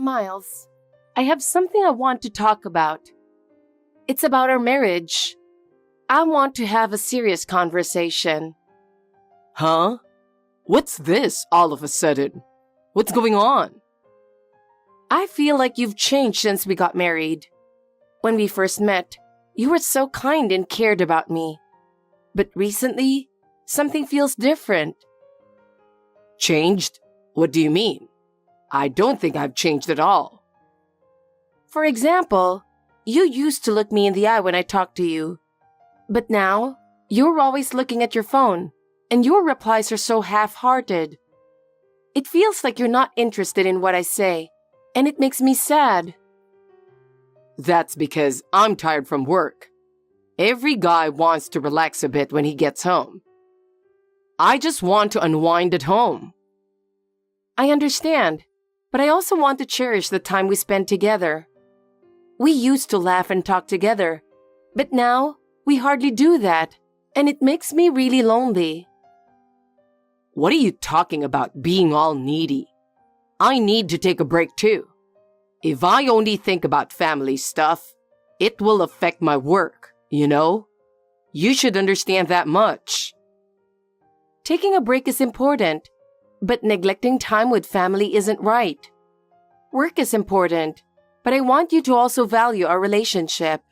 Miles, I have something I want to talk about. It's about our marriage. I want to have a serious conversation. Huh? What's this all of a sudden? What's going on? I feel like you've changed since we got married. When we first met, you were so kind and cared about me. But recently, something feels different. Changed? What do you mean? I don't think I've changed at all. For example, you used to look me in the eye when I talked to you. But now, you're always looking at your phone, and your replies are so half-hearted. It feels like you're not interested in what I say, and it makes me sad. That's because I'm tired from work. Every guy wants to relax a bit when he gets home. I just want to unwind at home. I understand, but I also want to cherish the time we spend together. We used to laugh and talk together, but now we hardly do that, and it makes me really lonely. What are you talking about being all needy? I need to take a break too. If I only think about family stuff, it will affect my work, you know? You should understand that much. Taking a break is important, but neglecting time with family isn't right. Work is important, but I want you to also value our relationship.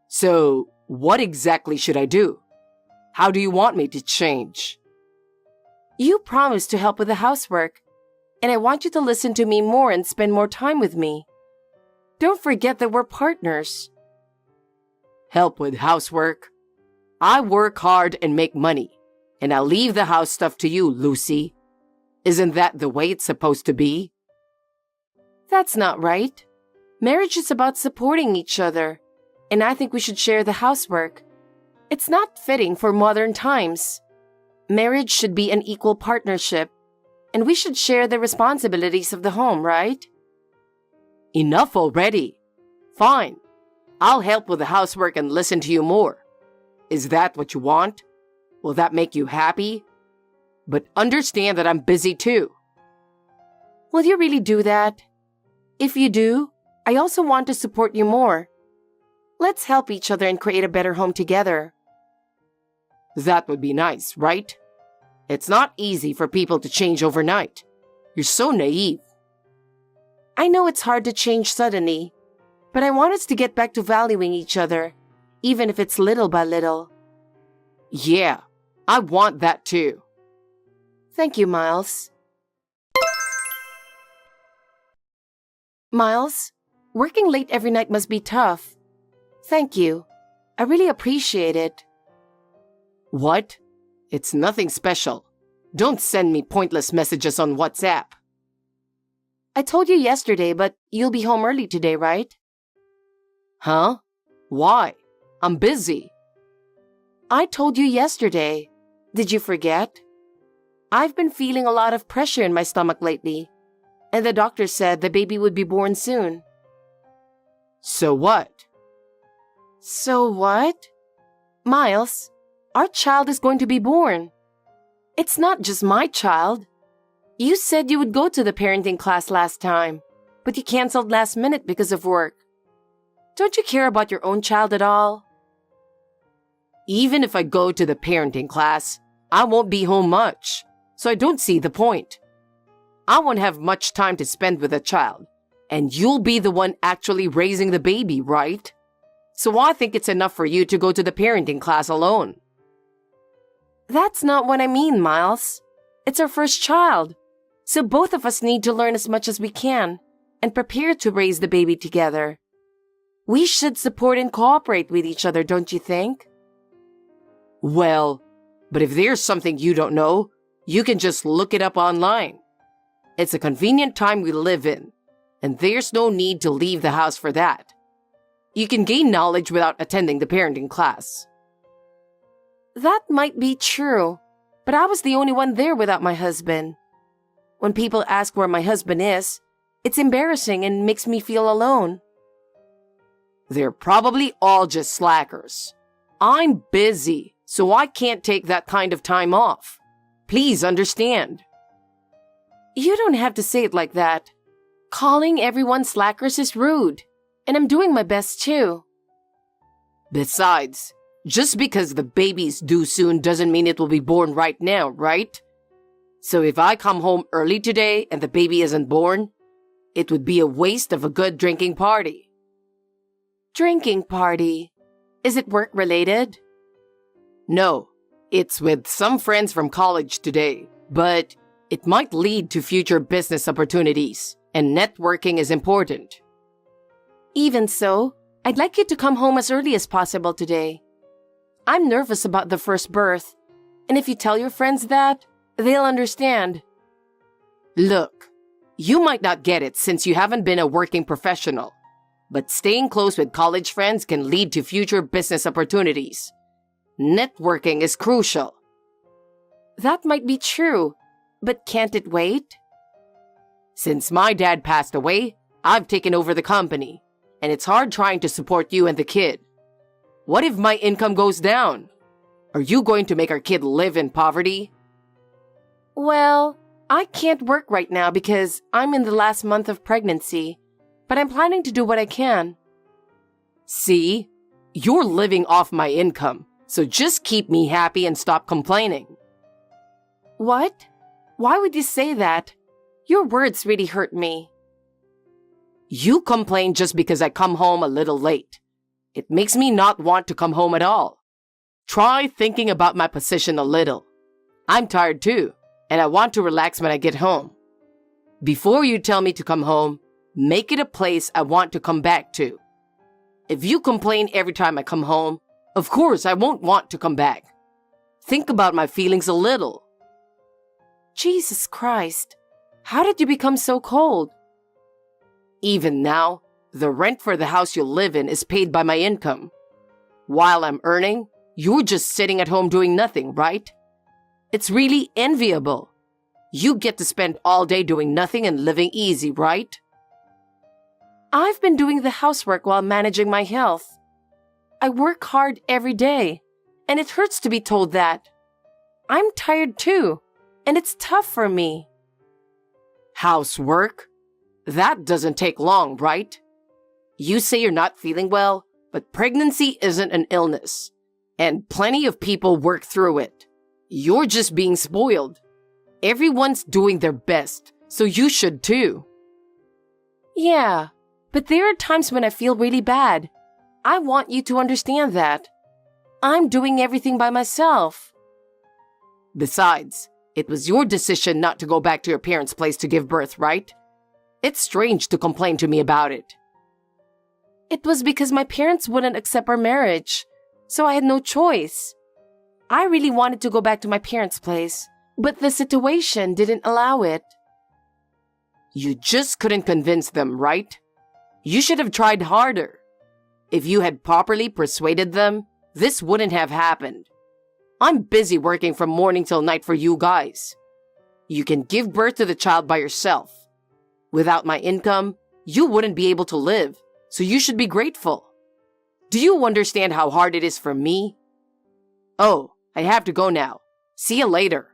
So, what exactly should I do? How do you want me to change? You promised to help with the housework, and I want you to listen to me more and spend more time with me. Don't forget that we're partners. Help with housework? I work hard and make money, and I'll leave the house stuff to you, Lucy. Isn't that the way it's supposed to be? That's not right. Marriage is about supporting each other, and I think we should share the housework. It's not fitting for modern times. Marriage should be an equal partnership, and we should share the responsibilities of the home, right? Enough already. Fine. I'll help with the housework and listen to you more. Is that what you want? Will that make you happy? But understand that I'm busy too. Will you really do that? If you do, I also want to support you more. Let's help each other and create a better home together. That would be nice, right? It's not easy for people to change overnight. You're so naive. I know it's hard to change suddenly, but I want us to get back to valuing each other, even if it's little by little. Yeah, I want that too. Thank you, Miles. Miles, working late every night must be tough. Thank you. I really appreciate it. What? It's nothing special. Don't send me pointless messages on WhatsApp. I told you yesterday, but you'll be home early today, right? Huh? Why? I'm busy. I told you yesterday. Did you forget? I've been feeling a lot of pressure in my stomach lately, and the doctor said the baby would be born soon. So what? So what? Miles, our child is going to be born. It's not just my child. You said you would go to the parenting class last time, but you canceled last minute because of work. Don't you care about your own child at all? Even if I go to the parenting class, I won't be home much, so I don't see the point. I won't have much time to spend with a child, and you'll be the one actually raising the baby, right? So I think it's enough for you to go to the parenting class alone. That's not what I mean, Miles. It's our first child, so both of us need to learn as much as we can and prepare to raise the baby together. We should support and cooperate with each other, don't you think? Well, but if there's something you don't know, you can just look it up online. It's a convenient time we live in, and there's no need to leave the house for that. You can gain knowledge without attending the parenting class. That might be true, but I was the only one there without my husband. When people ask where my husband is, it's embarrassing and makes me feel alone. They're probably all just slackers. I'm busy, so I can't take that kind of time off. Please understand. You don't have to say it like that. Calling everyone slackers is rude, and I'm doing my best too. Besides, just because the baby's due soon doesn't mean it will be born right now, right? So if I come home early today and the baby isn't born, it would be a waste of a good drinking party. Drinking party? Is it work-related? No, it's with some friends from college today, but it might lead to future business opportunities, and networking is important. Even so, I'd like you to come home as early as possible today. I'm nervous about the first birth, and if you tell your friends that, they'll understand. Look, you might not get it since you haven't been a working professional, but staying close with college friends can lead to future business opportunities. Networking is crucial. That might be true, but can't it wait? Since my dad passed away, I've taken over the company, and it's hard trying to support you and the kid. What if my income goes down? Are you going to make our kid live in poverty? Well, I can't work right now because I'm in the last month of pregnancy, but I'm planning to do what I can. See? You're living off my income, so just keep me happy and stop complaining. What? Why would you say that? Your words really hurt me. You complain just because I come home a little late. It makes me not want to come home at all. Try thinking about my position a little. I'm tired too, and I want to relax when I get home. Before you tell me to come home, make it a place I want to come back to. If you complain every time I come home, of course I won't want to come back. Think about my feelings a little. Jesus Christ, how did you become so cold? Even now, the rent for the house you live in is paid by my income. While I'm earning, you're just sitting at home doing nothing, right? It's really enviable. You get to spend all day doing nothing and living easy, right? I've been doing the housework while managing my health. I work hard every day, and it hurts to be told that. I'm tired too, and it's tough for me. Housework? That doesn't take long, right? You say you're not feeling well, but pregnancy isn't an illness, and plenty of people work through it. You're just being spoiled. Everyone's doing their best, so you should too. Yeah, but there are times when I feel really bad. I want you to understand that. I'm doing everything by myself. Besides, it was your decision not to go back to your parents' place to give birth, right? It's strange to complain to me about it. It was because my parents wouldn't accept our marriage, so I had no choice. I really wanted to go back to my parents' place, but the situation didn't allow it. You just couldn't convince them, right? You should have tried harder. If you had properly persuaded them, this wouldn't have happened. I'm busy working from morning till night for you guys. You can give birth to the child by yourself. Without my income, you wouldn't be able to live, so you should be grateful. Do you understand how hard it is for me? Oh, I have to go now. See you later.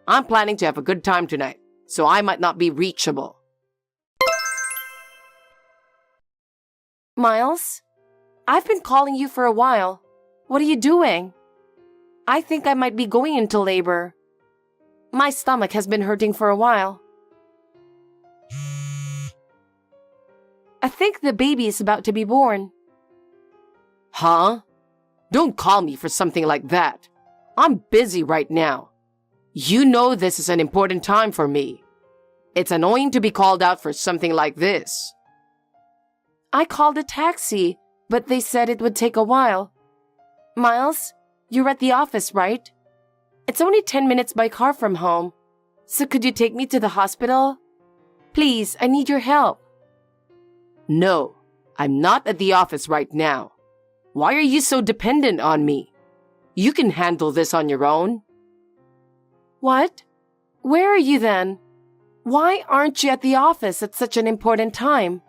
I'm planning to have a good time tonight, so I might not be reachable. Miles, I've been calling you for a while. What are you doing? I think I might be going into labor. My stomach has been hurting for a while. I think the baby is about to be born. Huh? Don't call me for something like that. I'm busy right now. You know this is an important time for me. It's annoying to be called out for something like this. I called a taxi, but they said it would take a while. Miles, you're at the office, right? It's only 10 minutes by car from home. So could you take me to the hospital? Please, I need your help. No, I'm not at the office right now. Why are you so dependent on me? You can handle this on your own. What? Where are you then? Why aren't you at the office at such an important time?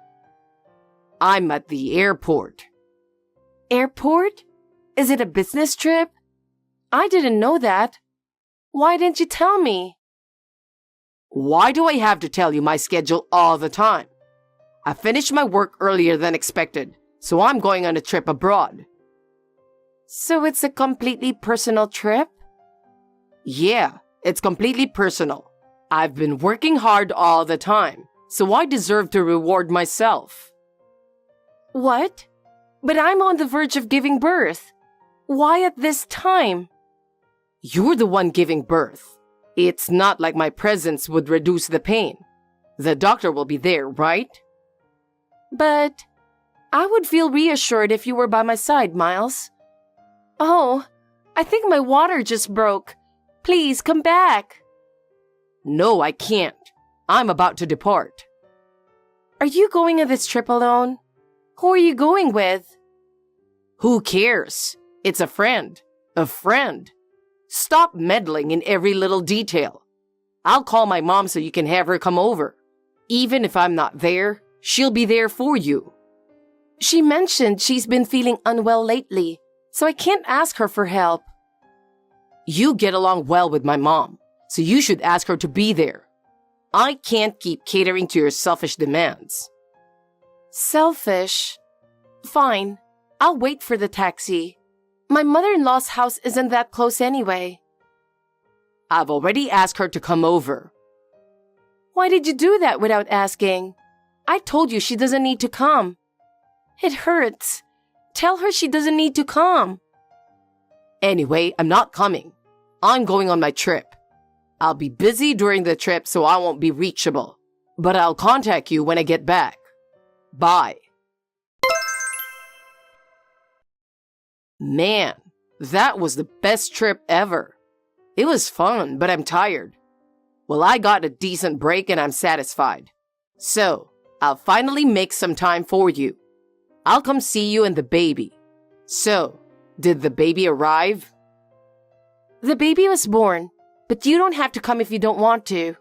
I'm at the airport. Airport? Is it a business trip? I didn't know that. Why didn't you tell me? Why do I have to tell you my schedule all the time? I finished my work earlier than expected, so I'm going on a trip abroad. So it's a completely personal trip? Yeah, it's completely personal. I've been working hard all the time, so I deserve to reward myself. What? But I'm on the verge of giving birth. Why at this time? You're the one giving birth. It's not like my presence would reduce the pain. The doctor will be there, right? But I would feel reassured if you were by my side, Miles. Oh, I think my water just broke. Please come back. No, I can't. I'm about to depart. Are you going on this trip alone? Who are you going with? Who cares? It's a friend. A friend. Stop meddling in every little detail. I'll call my mom so you can have her come over. Even if I'm not there, she'll be there for you. She mentioned she's been feeling unwell lately, so I can't ask her for help. You get along well with my mom, so you should ask her to be there. I can't keep catering to your selfish demands. Selfish? Fine, I'll wait for the taxi. My mother-in-law's house isn't that close anyway. I've already asked her to come over. Why did you do that without asking? I told you she doesn't need to come. It hurts. Tell her she doesn't need to come. Anyway, I'm not coming. I'm going on my trip. I'll be busy during the trip, so I won't be reachable. But I'll contact you when I get back. Bye. Man, that was the best trip ever. It was fun, but I'm tired. Well, I got a decent break and I'm satisfied. So, I'll finally make some time for you. I'll come see you and the baby. So, did the baby arrive? The baby was born, but you don't have to come if you don't want to.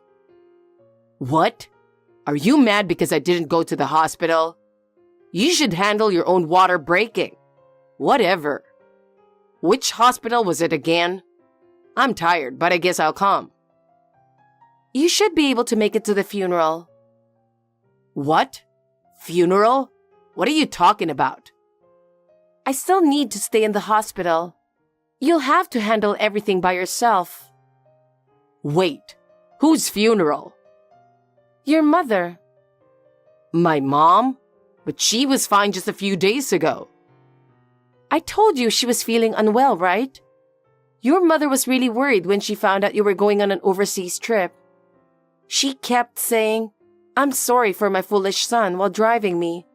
What? Are you mad because I didn't go to the hospital? You should handle your own water breaking. Whatever. Which hospital was it again? I'm tired, but I guess I'll come. You should be able to make it to the funeral. What? Funeral? What are you talking about? I still need to stay in the hospital. You'll have to handle everything by yourself. Wait, whose funeral? Your mother. My mom? But she was fine just a few days ago. I told you she was feeling unwell, right? Your mother was really worried when she found out you were going on an overseas trip. She kept saying, "I'm sorry for my foolish son," while driving me.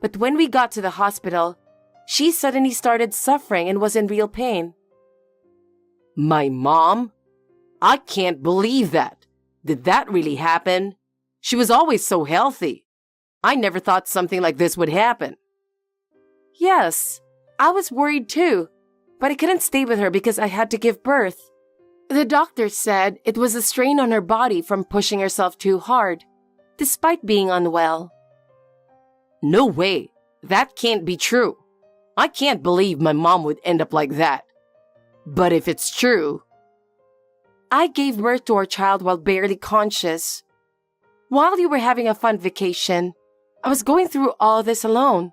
But when we got to the hospital, she suddenly started suffering and was in real pain. My mom? I can't believe that. Did that really happen? She was always so healthy. I never thought something like this would happen. Yes, I was worried too, but I couldn't stay with her because I had to give birth. The doctor said it was a strain on her body from pushing herself too hard, despite being unwell. No way. That can't be true. I can't believe my mom would end up like that. But if it's true... I gave birth to our child while barely conscious. While you were having a fun vacation, I was going through all this alone.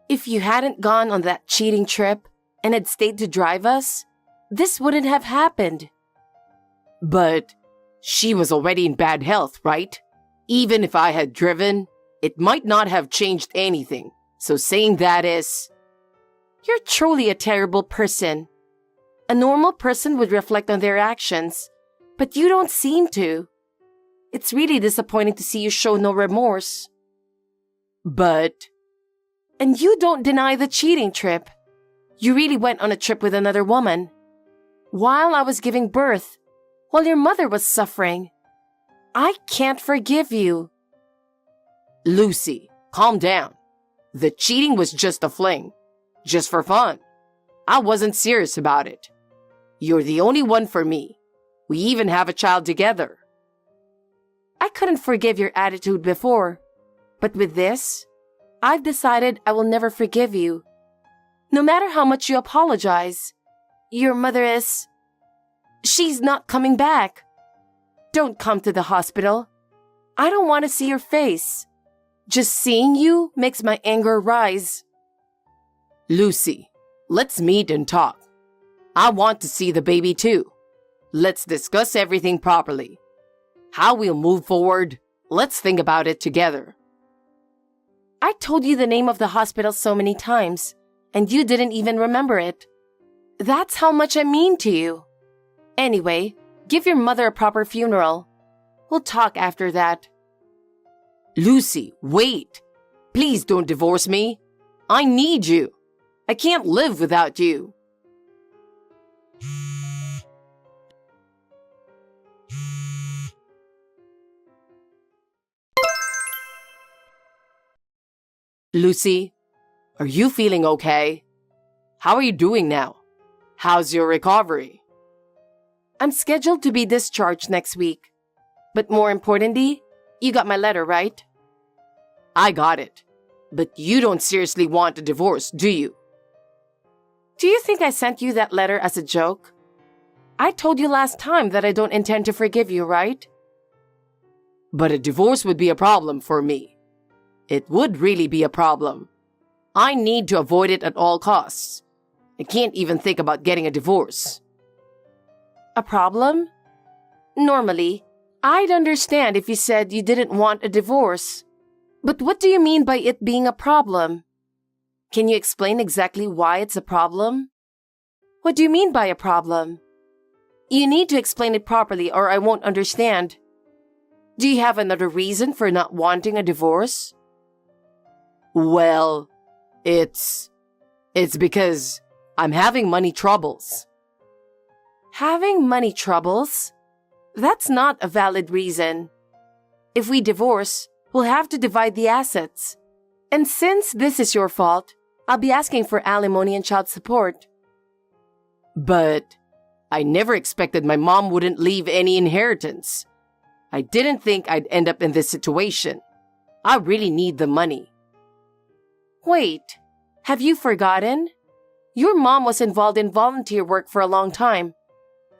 If you hadn't gone on that cheating trip and had stayed to drive us, this wouldn't have happened. But she was already in bad health, right? Even if I had driven, it might not have changed anything. So saying that is... You're truly a terrible person. A normal person would reflect on their actions, but you don't seem to. It's really disappointing to see you show no remorse. But... And you don't deny the cheating trip. You really went on a trip with another woman. While I was giving birth, while your mother was suffering. I can't forgive you. Lucy, calm down. The cheating was just a fling. Just for fun. I wasn't serious about it. You're the only one for me. We even have a child together. I couldn't forgive your attitude before, but with this, I've decided I will never forgive you. No matter how much you apologize, your mother is... She's not coming back. Don't come to the hospital. I don't want to see your face. Just seeing you makes my anger rise. Lucy, let's meet and talk. I want to see the baby too. Let's discuss everything properly. How we'll move forward, let's think about it together. I told you the name of the hospital so many times, and you didn't even remember it. That's how much I mean to you. Anyway, give your mother a proper funeral. We'll talk after that. Lucy, wait. Please don't divorce me. I need you. I can't live without you. Lucy, are you feeling okay? How are you doing now? How's your recovery? I'm scheduled to be discharged next week. But more importantly, you got my letter, right? I got it. But you don't seriously want a divorce, do you? Do you think I sent you that letter as a joke? I told you last time that I don't intend to forgive you, right? But a divorce would be a problem for me. It would really be a problem. I need to avoid it at all costs. I can't even think about getting a divorce. A problem? Normally, I'd understand if you said you didn't want a divorce. But what do you mean by it being a problem? Can you explain exactly why it's a problem? What do you mean by a problem? You need to explain it properly or I won't understand. Do you have another reason for not wanting a divorce? Well, it's because I'm having money troubles. Having money troubles? That's not a valid reason. If we divorce, we'll have to divide the assets. And since this is your fault, I'll be asking for alimony and child support. But I never expected my mom wouldn't leave any inheritance. I didn't think I'd end up in this situation. I really need the money. Wait, have you forgotten? Your mom was involved in volunteer work for a long time,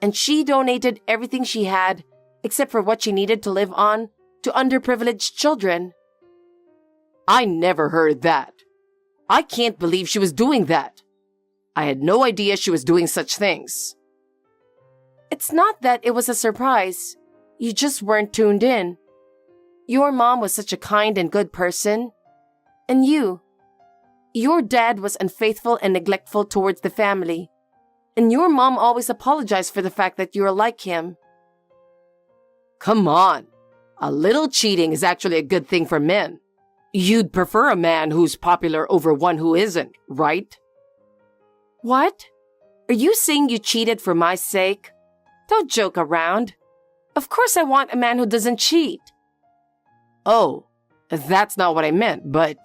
and she donated everything she had, except for what she needed to live on, to underprivileged children. I never heard that. I can't believe she was doing that. I had no idea she was doing such things. It's not that it was a surprise. You just weren't tuned in. Your mom was such a kind and good person. And your dad was unfaithful and neglectful towards the family. And your mom always apologized for the fact that you're like him. Come on. A little cheating is actually a good thing for men. You'd prefer a man who's popular over one who isn't, right? What? Are you saying you cheated for my sake? Don't joke around. Of course I want a man who doesn't cheat. Oh, that's not what I meant, but...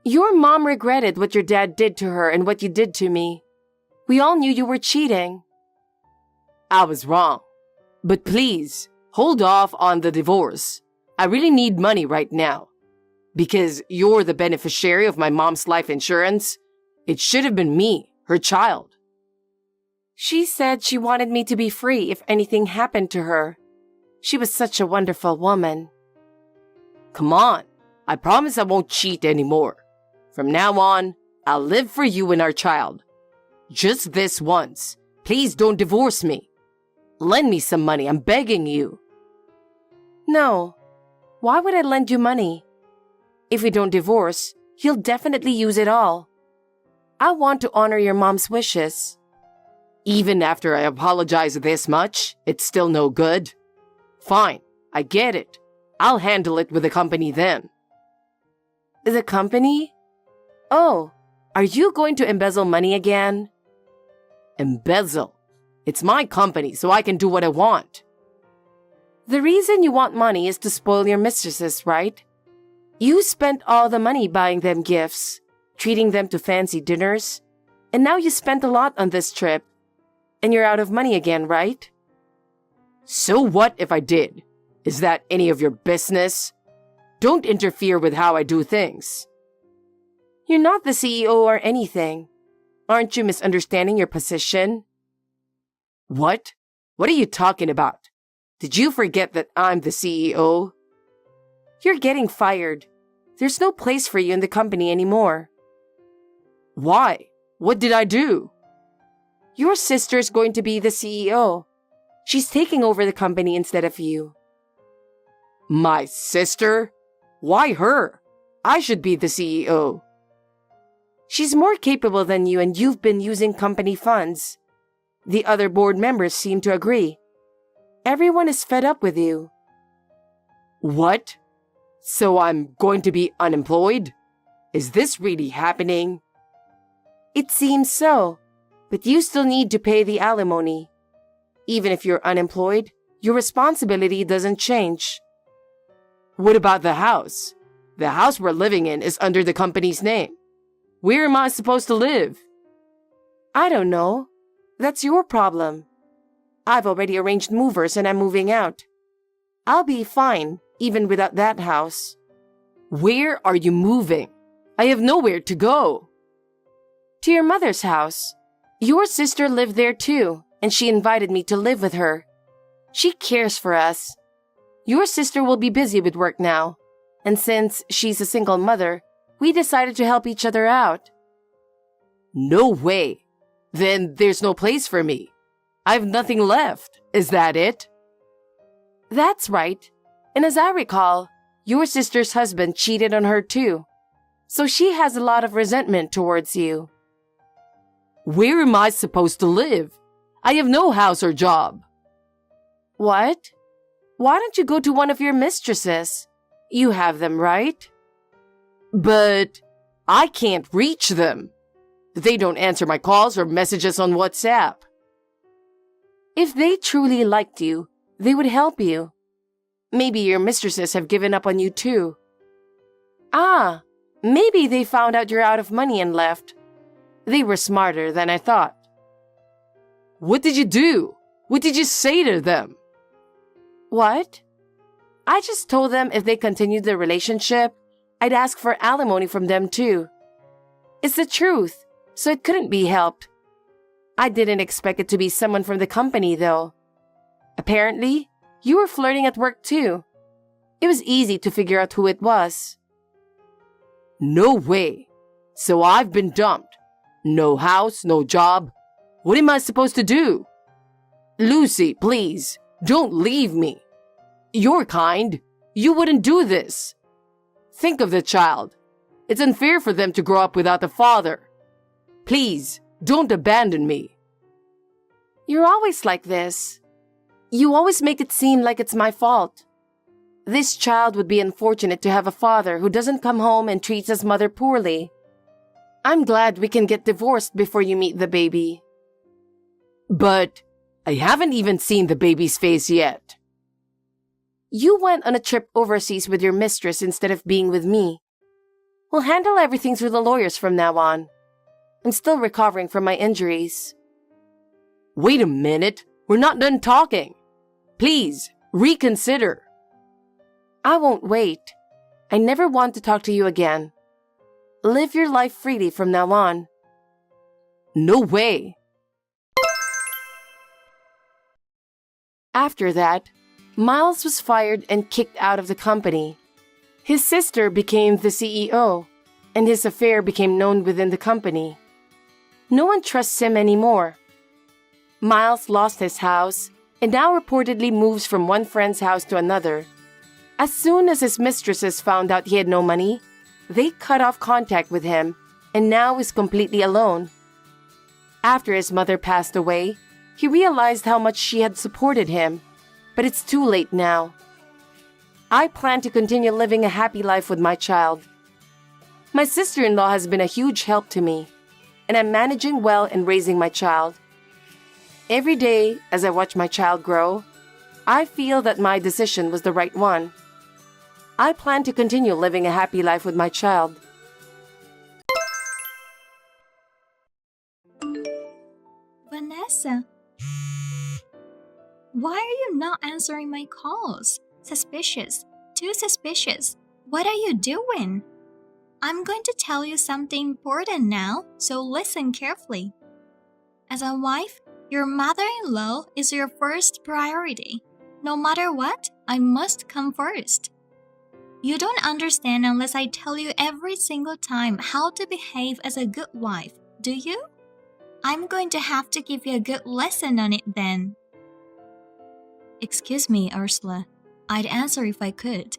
Your mom regretted what your dad did to her and what you did to me. We all knew you were cheating. I was wrong. But please, hold off on the divorce. I really need money right now. Because you're the beneficiary of my mom's life insurance, it should have been me, her child. She said she wanted me to be free if anything happened to her. She was such a wonderful woman. Come on, I promise I won't cheat anymore. From now on, I'll live for you and our child. Just this once. Please don't divorce me. Lend me some money, I'm begging you. No. Why would I lend you money? If we don't divorce, you'll definitely use it all. I want to honor your mom's wishes. Even after I apologize this much, it's still no good. Fine, I get it. I'll handle it with the company then. The company? Oh, are you going to embezzle money again? Embezzle? It's my company, so I can do what I want. The reason you want money is to spoil your mistresses, right? You spent all the money buying them gifts, treating them to fancy dinners, and now you spent a lot on this trip. And you're out of money again, right? So what if I did? Is that any of your business? Don't interfere with how I do things. You're not the CEO or anything. Aren't you misunderstanding your position? What? What are you talking about? Did you forget that I'm the CEO? You're getting fired. there's no place for you in the company anymore. Why? What did I do? Your sister's going to be the CEO. She's taking over the company instead of you. My sister? Why her? I should be the CEO. She's more capable than you and you've been using company funds. The other board members seem to agree. Everyone is fed up with you. What? So I'm going to be unemployed? Is this really happening? It seems so, but you still need to pay the alimony. Even if you're unemployed, your responsibility doesn't change. What about the house? The house we're living in is under the company's name. Where am I supposed to live? I don't know. That's your problem. I've already arranged movers and I'm moving out. I'll be fine, even without that house. Where are you moving? I have nowhere to go. To your mother's house. Your sister lived there too, and she invited me to live with her. She cares for us. Your sister will be busy with work now, and since she's a single mother, we decided to help each other out. No way. Then there's no place for me. I have nothing left. Is that it? That's right. And as I recall, your sister's husband cheated on her too. So she has a lot of resentment towards you. Where am I supposed to live? I have no house or job. What? Why don't you go to one of your mistresses? You have them, right? But I can't reach them. They don't answer my calls or messages on WhatsApp. If they truly liked you, they would help you. Maybe your mistresses have given up on you too. Ah, maybe they found out you're out of money and left. They were smarter than I thought. What did you do? What did you say to them? What? I just told them if they continued the relationship, I'd ask for alimony from them too. It's the truth, so it couldn't be helped. I didn't expect it to be someone from the company though. Apparently, you were flirting at work too. It was easy to figure out who it was. No way. So I've been dumped. No house, no job. What am I supposed to do? Lucy, please, don't leave me. You're kind. You wouldn't do this. Think of the child. It's unfair for them to grow up without a father. Please, don't abandon me. You're always like this. You always make it seem like it's my fault. This child would be unfortunate to have a father who doesn't come home and treats his mother poorly. I'm glad we can get divorced before you meet the baby. But I haven't even seen the baby's face yet. You went on a trip overseas with your mistress instead of being with me. We'll handle everything through the lawyers from now on. I'm still recovering from my injuries. Wait a minute. We're not done talking. Please, reconsider. I won't wait. I never want to talk to you again. Live your life freely from now on. No way. After that, Miles was fired and kicked out of the company. His sister became the CEO, and his affair became known within the company. No one trusts him anymore. Miles lost his house and now reportedly moves from one friend's house to another. As soon as his mistresses found out he had no money, they cut off contact with him and now is completely alone. After his mother passed away, he realized how much she had supported him, but it's too late now. I plan to continue living a happy life with my child. My sister-in-law has been a huge help to me, and I'm managing well and raising my child. Every day, as I watch my child grow, I feel that my decision was the right one. I plan to continue living a happy life with my child. Vanessa, why are you not answering my calls? Suspicious. Too suspicious. What are you doing? I'm going to tell you something important now, so listen carefully. As a wife, your mother-in-law is your first priority. No matter what, I must come first. You don't understand unless I tell you every single time how to behave as a good wife, do you? I'm going to have to give you a good lesson on it then. Excuse me, Ursula. I'd answer if I could.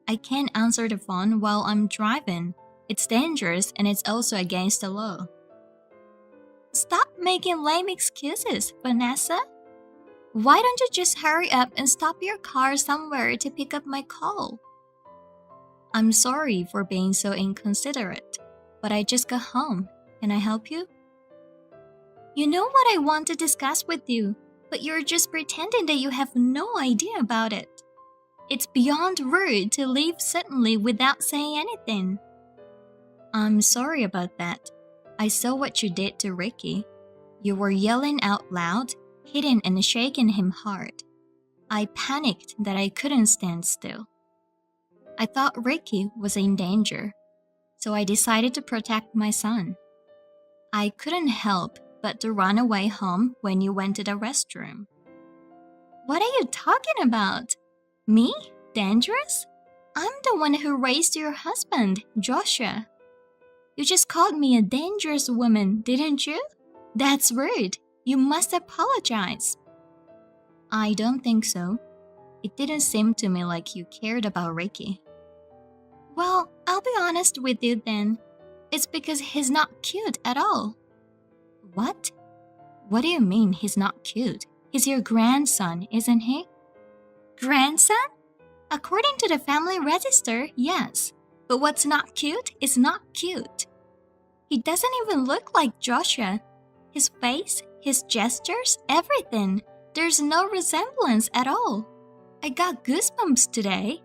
I can't answer the phone while I'm driving. It's dangerous and it's also against the law. Stop making lame excuses, Vanessa. Why don't you just hurry up and stop your car somewhere to pick up my call? I'm sorry for being so inconsiderate, but I just got home. Can I help you? You know what I want to discuss with you, but you're just pretending that you have no idea about it. It's beyond rude to leave suddenly without saying anything. I'm sorry about that. I saw what you did to Ricky. You were yelling out loud, hitting and shaking him hard. I panicked that I couldn't stand still. I thought Ricky was in danger, so I decided to protect my son. I couldn't help but to run away home when you went to the restroom. What are you talking about? Me? Dangerous? I'm the one who raised your husband, Joshua. You just called me a dangerous woman, didn't you? That's rude. You must apologize. I don't think so. It didn't seem to me like you cared about Ricky. Well, I'll be honest with you then. It's because he's not cute at all. What? What do you mean he's not cute? He's your grandson, isn't he? Grandson? According to the family register, yes. But what's not cute is not cute. He doesn't even look like Joshua. His face, his gestures, everything. There's no resemblance at all. I got goosebumps today.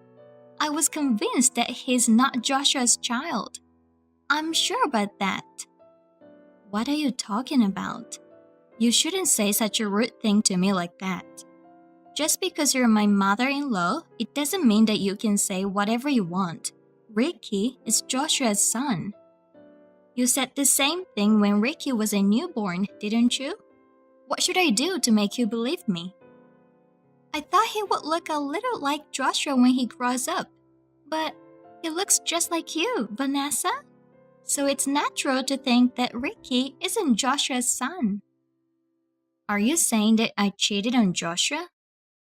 I was convinced that he's not Joshua's child. I'm sure about that. What are you talking about? You shouldn't say such a rude thing to me like that. Just because you're my mother-in-law, it doesn't mean that you can say whatever you want. Ricky is Joshua's son. You said the same thing when Ricky was a newborn, didn't you? What should I do to make you believe me? I thought he would look a little like Joshua when he grows up. But he looks just like you, Vanessa. So it's natural to think that Ricky isn't Joshua's son. Are you saying that I cheated on Joshua?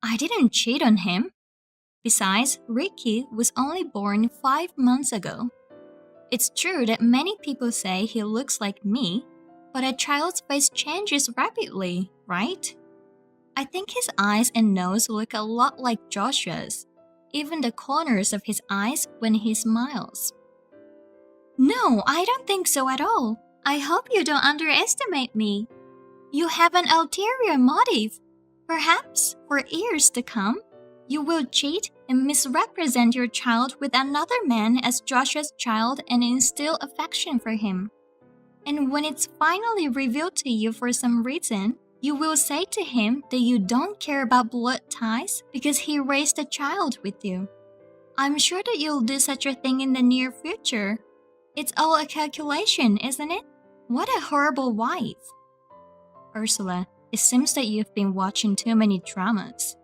I didn't cheat on him. Besides, Ricky was only born 5 months ago. It's true that many people say he looks like me, but a child's face changes rapidly, right? I think his eyes and nose look a lot like Joshua's, even the corners of his eyes when he smiles. No, I don't think so at all. I hope you don't underestimate me. You have an ulterior motive. Perhaps, for years to come, you will cheat and misrepresent your child with another man as Joshua's child and instill affection for him. And when it's finally revealed to you for some reason, you will say to him that you don't care about blood ties because he raised a child with you. I'm sure that you'll do such a thing in the near future. It's all a calculation, isn't it? What a horrible wife. Ursula, it seems that you've been watching too many dramas.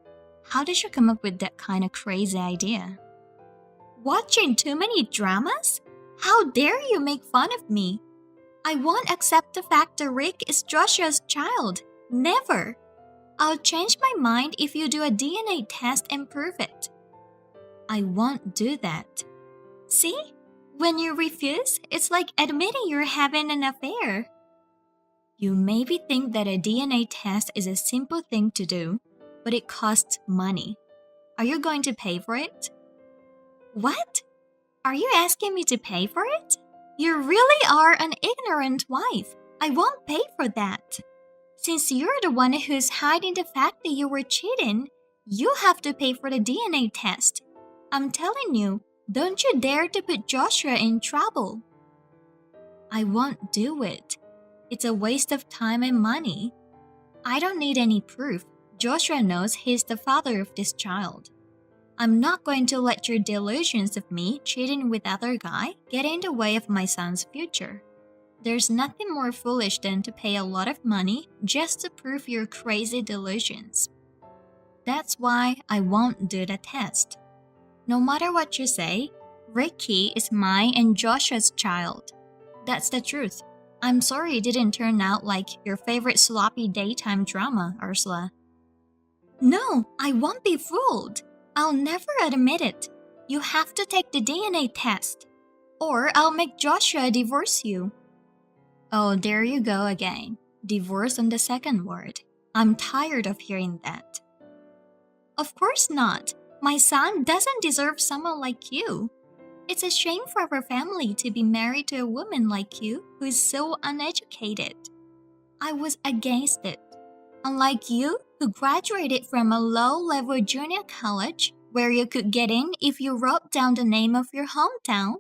How did you come up with that kind of crazy idea? Watching too many dramas? How dare you make fun of me? I won't accept the fact that Rick is Joshua's child. Never. I'll change my mind if you do a DNA test and prove it. I won't do that. See? When you refuse, it's like admitting you're having an affair. You maybe think that a DNA test is a simple thing to do, but it costs money. Are you going to pay for it? What? Are you asking me to pay for it? You really are an ignorant wife. I won't pay for that. Since you're the one who's hiding the fact that you were cheating, you have to pay for the DNA test. I'm telling you, don't you dare to put Joshua in trouble. I won't do it. It's a waste of time and money. I don't need any proof. Joshua knows he's the father of this child. I'm not going to let your delusions of me cheating with other guy get in the way of my son's future. There's nothing more foolish than to pay a lot of money just to prove your crazy delusions. That's why I won't do the test. No matter what you say, Ricky is mine and Joshua's child. That's the truth. I'm sorry it didn't turn out like your favorite sloppy daytime drama, Ursula. No, I won't be fooled. I'll never admit it. You have to take the DNA test. Or I'll make Joshua divorce you. Oh, there you go again. Divorce on the second word. I'm tired of hearing that. Of course not. My son doesn't deserve someone like you. It's a shame for our family to be married to a woman like you who is so uneducated. I was against it. Unlike you, who graduated from a low-level junior college where you could get in if you wrote down the name of your hometown,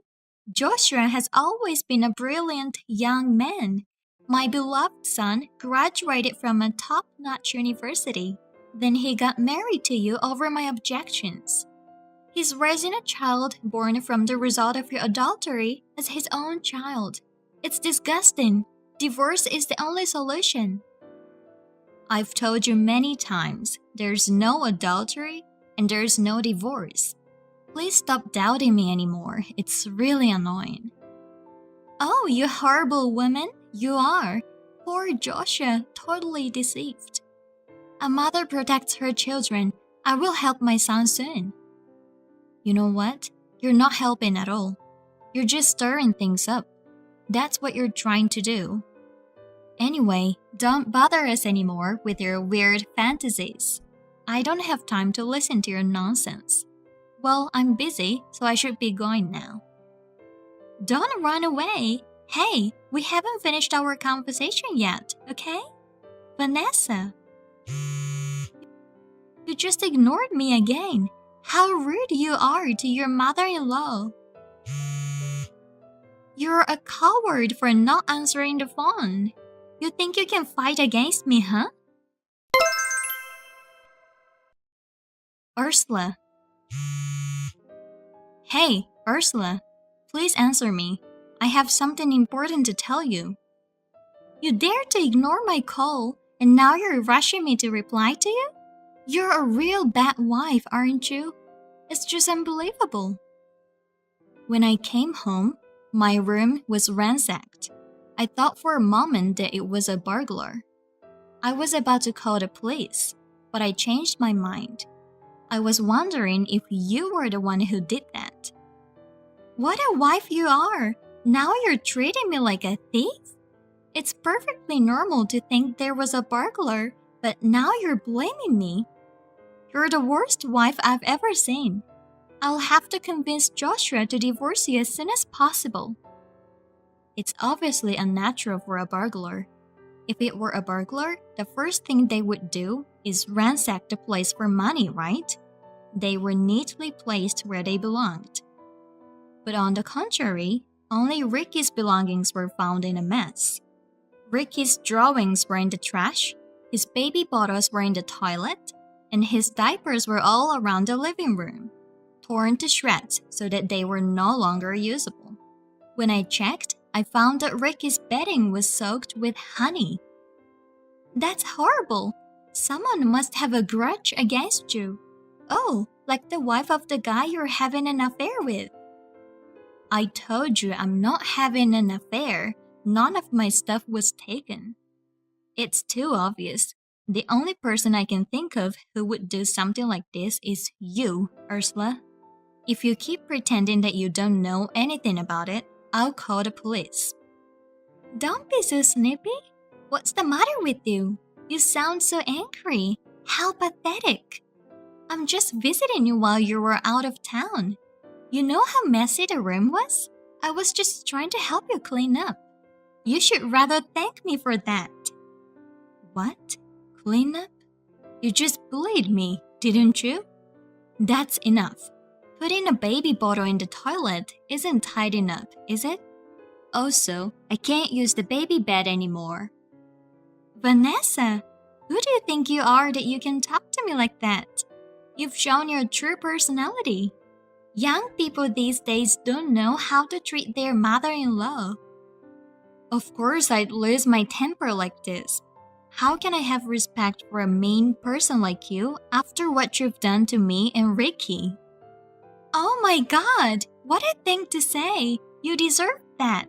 Joshua has always been a brilliant young man. My beloved son graduated from a top-notch university. Then he got married to you over my objections. He's raising a child born from the result of your adultery as his own child. It's disgusting. Divorce is the only solution. I've told you many times, there's no adultery and there's no divorce. Please stop doubting me anymore. It's really annoying. Oh, you horrible woman. You are. Poor Joshua, totally deceived. A mother protects her children. I will help my son soon. You know what? You're not helping at all. You're just stirring things up. That's what you're trying to do. Anyway, don't bother us anymore with your weird fantasies. I don't have time to listen to your nonsense. Well, I'm busy, so I should be going now. Don't run away. Hey, we haven't finished our conversation yet, okay? Vanessa. You just ignored me again. How rude you are to your mother-in-law. You're a coward for not answering the phone. You think you can fight against me, huh? Ursula. Hey, Ursula. Please answer me. I have something important to tell you. You dare to ignore my call, and now you're rushing me to reply to you? You're a real bad wife, aren't you? It's just unbelievable. When I came home, my room was ransacked. I thought for a moment that it was a burglar. I was about to call the police, but I changed my mind. I was wondering if you were the one who did that. What a wife you are! Now you're treating me like a thief? It's perfectly normal to think there was a burglar, but now you're blaming me. You're the worst wife I've ever seen. I'll have to convince Joshua to divorce you as soon as possible. It's obviously unnatural for a burglar. If it were a burglar, the first thing they would do is ransack the place for money, right? They were neatly placed where they belonged. But on the contrary, only Ricky's belongings were found in a mess. Ricky's drawings were in the trash, his baby bottles were in the toilet, and his diapers were all around the living room, torn to shreds so that they were no longer usable. When I checked, I found that Ricky's bedding was soaked with honey. That's horrible! Someone must have a grudge against you. Oh, like the wife of the guy you're having an affair with. I told you I'm not having an affair. None of my stuff was taken. It's too obvious. The only person I can think of who would do something like this is you, Ursula. If you keep pretending that you don't know anything about it, I'll call the police. Don't be so snippy. What's the matter with you? You sound so angry. How pathetic. I'm just visiting you while you were out of town. You know how messy the room was? I was just trying to help you clean up. You should rather thank me for that. What? Clean up? You just bullied me, didn't you? That's enough. Putting a baby bottle in the toilet isn't tidying up, is it? Also, I can't use the baby bed anymore. Vanessa, who do you think you are that you can talk to me like that? You've shown your true personality. Young people these days don't know how to treat their mother-in-law. Of course I'd lose my temper like this. How can I have respect for a mean person like you after what you've done to me and Ricky? Oh my god! What a thing to say! You deserve that!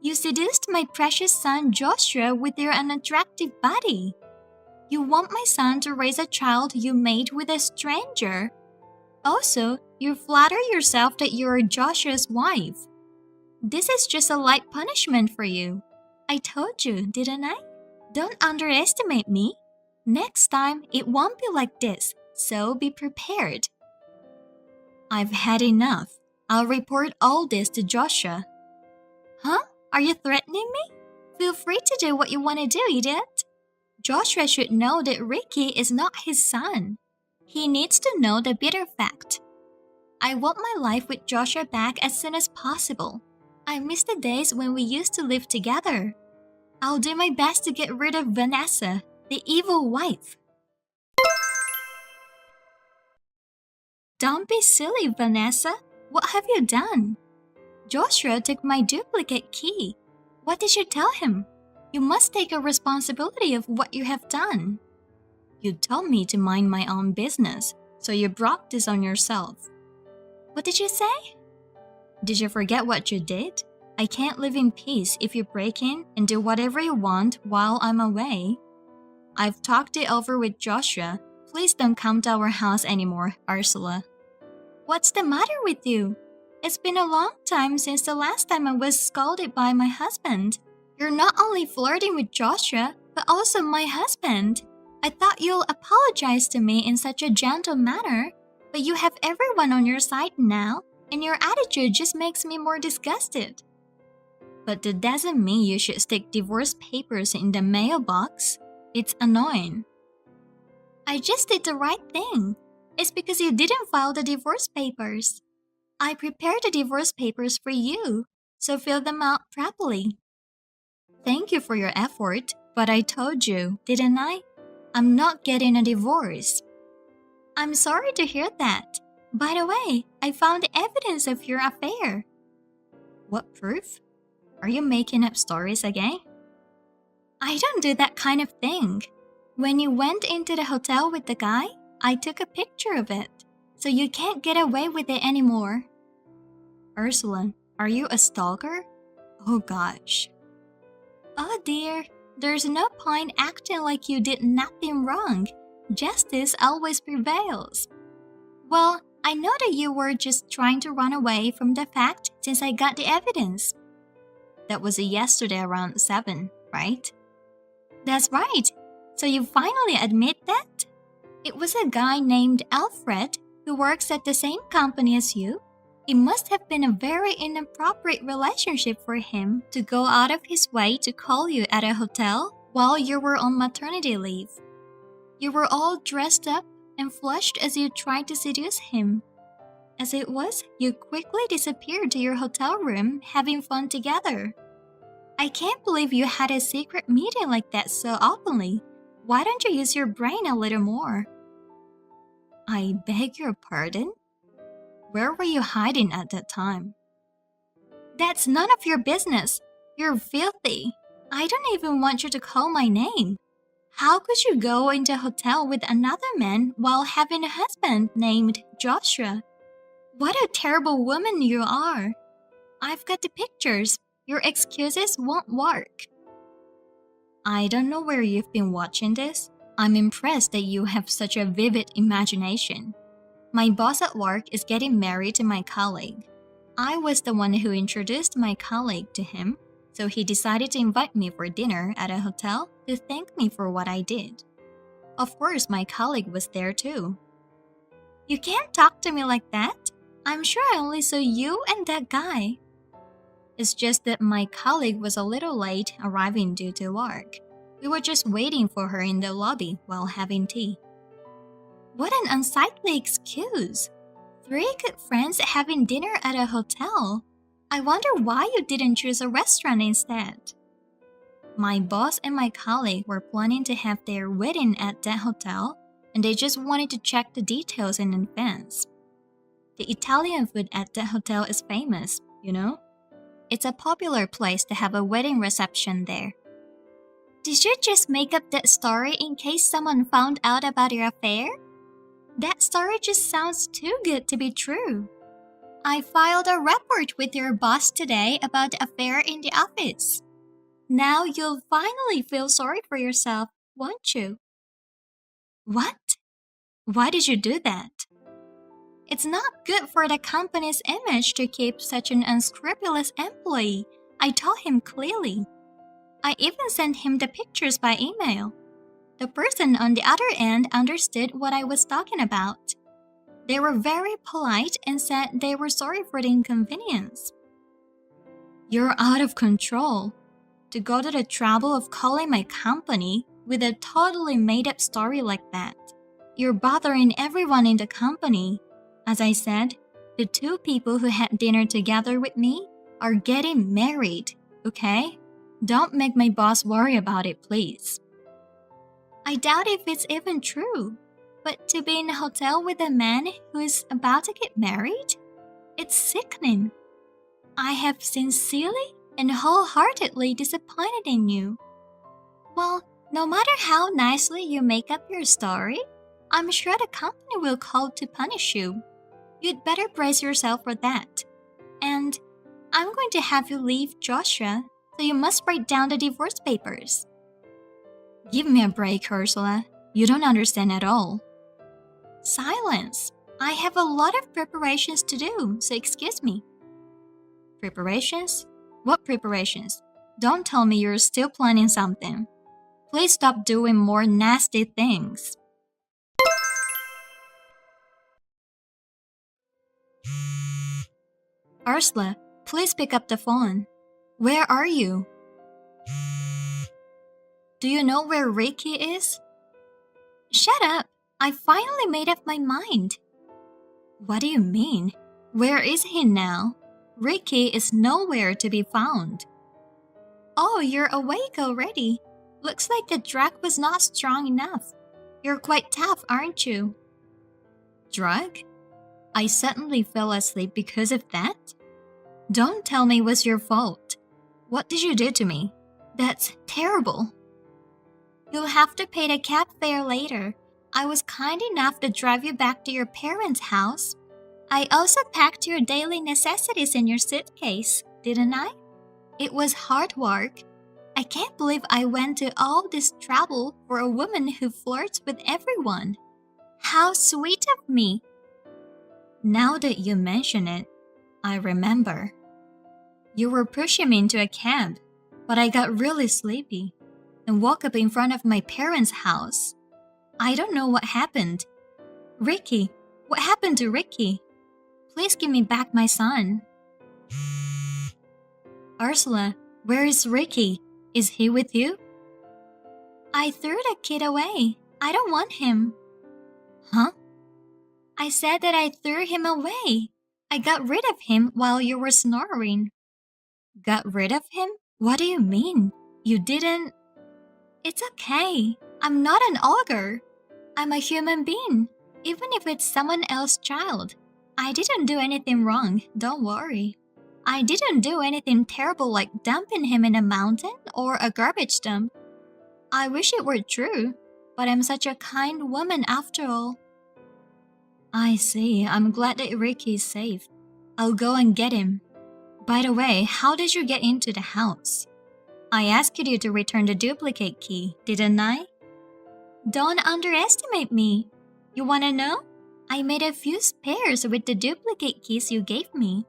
You seduced my precious son Joshua with your unattractive body. You want my son to raise a child you made with a stranger. Also, you flatter yourself that you're Joshua's wife. This is just a light punishment for you. I told you, didn't I? Don't underestimate me. Next time, it won't be like this, so be prepared. I've had enough. I'll report all this to Joshua. Huh? Are you threatening me? Feel free to do what you want to do, idiot. Joshua should know that Ricky is not his son. He needs to know the bitter fact. I want my life with Joshua back as soon as possible. I miss the days when we used to live together. I'll do my best to get rid of Vanessa, the evil wife. Don't be silly, Vanessa. What have you done? Joshua took my duplicate key. What did you tell him? You must take a responsibility of what you have done. You told me to mind my own business, so you brought this on yourself. What did you say? Did you forget what you did? I can't live in peace if you break in and do whatever you want while I'm away. I've talked it over with Joshua. Please don't come to our house anymore, Ursula. What's the matter with you? It's been a long time since the last time I was scolded by my husband. You're not only flirting with Joshua, but also my husband. I thought you'll apologize to me in such a gentle manner, but you have everyone on your side now, and your attitude just makes me more disgusted. But that doesn't mean you should stick divorce papers in the mailbox. It's annoying. I just did the right thing. It's because you didn't file the divorce papers. I prepared the divorce papers for you, so fill them out properly. Thank you for your effort, but I told you, didn't I? I'm not getting a divorce. I'm sorry to hear that. By the way, I found evidence of your affair. What proof? Are you making up stories again? I don't do that kind of thing. When you went into the hotel with the guy, I took a picture of it, so you can't get away with it anymore. Ursula, are you a stalker? Oh gosh. Oh dear, there's no point acting like you did nothing wrong. Justice always prevails. Well, I know that you were just trying to run away from the fact since I got the evidence. That was yesterday around 7, right? That's right. So you finally admit that? It was a guy named Alfred who works at the same company as you. It must have been a very inappropriate relationship for him to go out of his way to call you at a hotel while you were on maternity leave. You were all dressed up and flushed as you tried to seduce him. As it was, you quickly disappeared to your hotel room having fun together. I can't believe you had a secret meeting like that so openly. Why don't you use your brain a little more? I beg your pardon? Where were you hiding at that time? That's none of your business. You're filthy. I don't even want you to call my name. How could you go into a hotel with another man while having a husband named Joshua? What a terrible woman you are. I've got the pictures. Your excuses won't work. I don't know where you've been watching this. I'm impressed that you have such a vivid imagination. My boss at work is getting married to my colleague. I was the one who introduced my colleague to him, so he decided to invite me for dinner at a hotel to thank me for what I did. Of course, my colleague was there too. You can't talk to me like that. I'm sure I only saw you and that guy. It's just that my colleague was a little late arriving due to work. We were just waiting for her in the lobby while having tea. What an unsightly excuse! 3 good friends having dinner at a hotel. I wonder why you didn't choose a restaurant instead. My boss and my colleague were planning to have their wedding at that hotel, and they just wanted to check the details in advance. The Italian food at that hotel is famous, you know? It's a popular place to have a wedding reception there. Did you just make up that story in case someone found out about your affair? That story just sounds too good to be true. I filed a report with your boss today about the affair in the office. Now you'll finally feel sorry for yourself, won't you? What? Why did you do that? It's not good for the company's image to keep such an unscrupulous employee. I told him clearly. I even sent him the pictures by email. The person on the other end understood what I was talking about. They were very polite and said they were sorry for the inconvenience. You're out of control. To go to the trouble of calling my company with a totally made-up story like that. You're bothering everyone in the company. As I said, the two people who had dinner together with me are getting married, okay? Don't make my boss worry about it, please. I doubt if it's even true, but to be in a hotel with a man who is about to get married? It's sickening. I have sincerely and wholeheartedly disappointed in you. Well, no matter how nicely you make up your story, I'm sure the company will call to punish you. You'd better brace yourself for that. And I'm going to have you leave Joshua, so you must write down the divorce papers. Give me a break, Ursula. You don't understand at all. Silence. I have a lot of preparations to do, so excuse me. Preparations? What preparations? Don't tell me you're still planning something. Please stop doing more nasty things. Ursula, please pick up the phone. Where are you? Do you know where Ricky is? Shut up! I finally made up my mind. What do you mean? Where is he now? Ricky is nowhere to be found. Oh, you're awake already. Looks like the drug was not strong enough. You're quite tough, aren't you? Drug? I suddenly fell asleep because of that? Don't tell me it was your fault. What did you do to me? That's terrible. You'll have to pay the cab fare later. I was kind enough to drive you back to your parents' house. I also packed your daily necessities in your suitcase, didn't I? It was hard work. I can't believe I went to all this trouble for a woman who flirts with everyone. How sweet of me! Now that you mention it, I remember. You were pushing me into a cab, but I got really sleepy and woke up in front of my parents' house. I don't know what happened. Ricky, what happened to Ricky? Please give me back my son. Ursula, where is Ricky? Is he with you? I threw the kid away. I don't want him. Huh? I said that I threw him away. I got rid of him while you were snoring. Got rid of him? What do you mean? You didn't... It's okay. I'm not an ogre. I'm a human being, even if it's someone else's child. I didn't do anything wrong, don't worry. I didn't do anything terrible like dumping him in a mountain or a garbage dump. I wish it were true, but I'm such a kind woman after all. I see. I'm glad that Ricky's safe. I'll go and get him. By the way, how did you get into the house? I asked you to return the duplicate key, didn't I? Don't underestimate me. You wanna know? I made a few spares with the duplicate keys you gave me.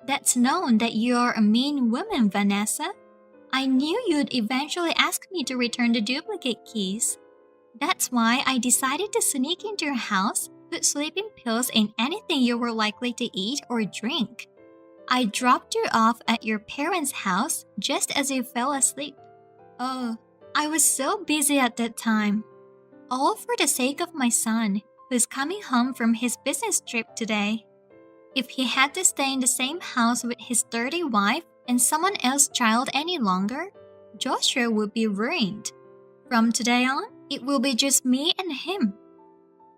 That's known that you're a mean woman, Vanessa. I knew you'd eventually ask me to return the duplicate keys. That's why I decided to sneak into your house, put sleeping pills in anything you were likely to eat or drink. I dropped you off at your parents' house just as you fell asleep. Oh, I was so busy at that time. All for the sake of my son, who's coming home from his business trip today. If he had to stay in the same house with his dirty wife and someone else's child any longer, Joshua would be ruined. From today on, it will be just me and him.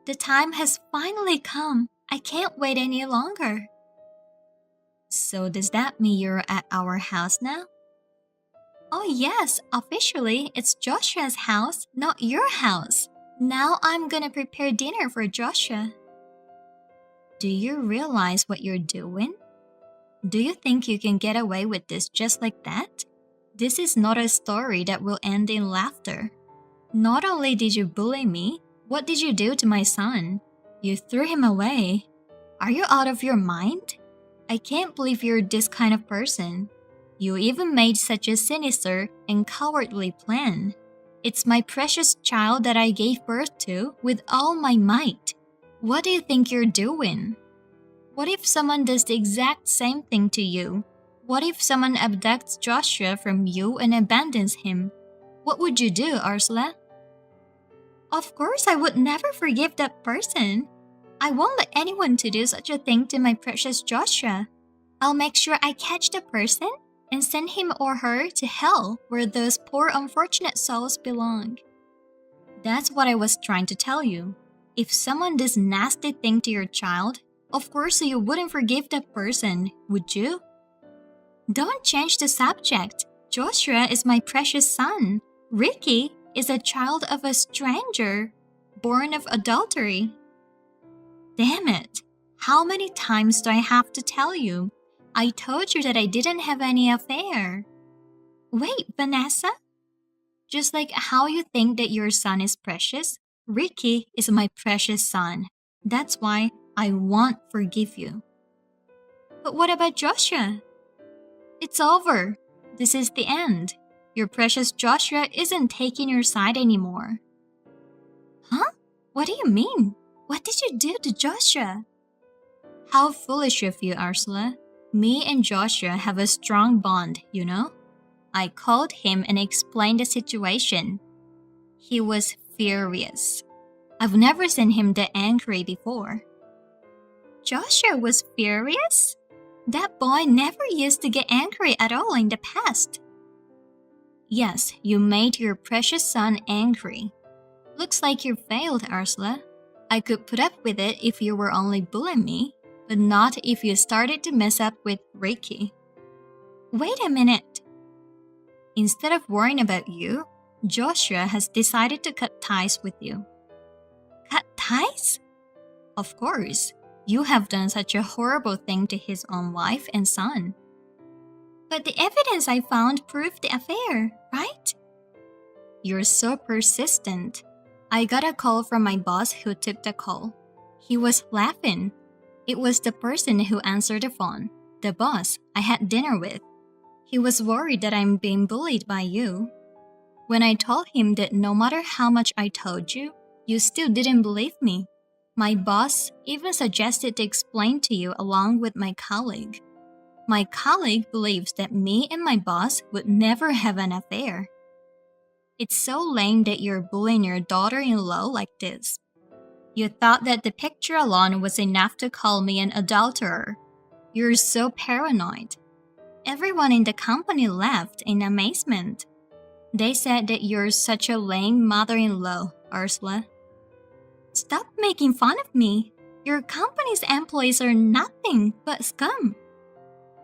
The time has finally come. I can't wait any longer. So does that mean you're at our house now? Oh yes, officially it's Joshua's house, not your house. Now I'm gonna prepare dinner for Joshua. Do you realize what you're doing? Do you think you can get away with this just like that? This is not a story that will end in laughter. Not only did you bully me, what did you do to my son? You threw him away. Are you out of your mind? I can't believe you're this kind of person. You even made such a sinister and cowardly plan. It's my precious child that I gave birth to with all my might. What do you think you're doing? What if someone does the exact same thing to you? What if someone abducts Joshua from you and abandons him? What would you do, Ursula? Of course, I would never forgive that person. I won't let anyone to do such a thing to my precious Joshua. I'll make sure I catch the person and send him or her to hell where those poor unfortunate souls belong. That's what I was trying to tell you. If someone does nasty thing to your child, of course you wouldn't forgive that person, would you? Don't change the subject. Joshua is my precious son. Ricky is a child of a stranger, born of adultery. Damn it! How many times do I have to tell you? I told you that I didn't have any affair. Wait, Vanessa? Just like how you think that your son is precious, Ricky is my precious son. That's why I won't forgive you. But what about Joshua? It's over. This is the end. Your precious Joshua isn't taking your side anymore. Huh? What do you mean? What did you do to Joshua? How foolish of you, Ursula. Me and Joshua have a strong bond, you know? I called him and explained the situation. He was furious. I've never seen him that angry before. Joshua was furious? That boy never used to get angry at all in the past. Yes, you made your precious son angry. Looks like you failed, Ursula. I could put up with it if you were only bullying me, but not if you started to mess up with Ricky. Wait a minute. Instead of worrying about you, Joshua has decided to cut ties with you. Cut ties? Of course. You have done such a horrible thing to his own wife and son. But the evidence I found proved the affair, right? You're so persistent. I got a call from my boss who took the call. He was laughing. It was the person who answered the phone, the boss I had dinner with. He was worried that I'm being bullied by you. When I told him that no matter how much I told you, you still didn't believe me. My boss even suggested to explain to you along with my colleague. My colleague believes that me and my boss would never have an affair. It's so lame that you're bullying your daughter-in-law like this. You thought that the picture alone was enough to call me an adulterer. You're so paranoid. Everyone in the company laughed in amazement. They said that you're such a lame mother-in-law, Ursula. Stop making fun of me. Your company's employees are nothing but scum.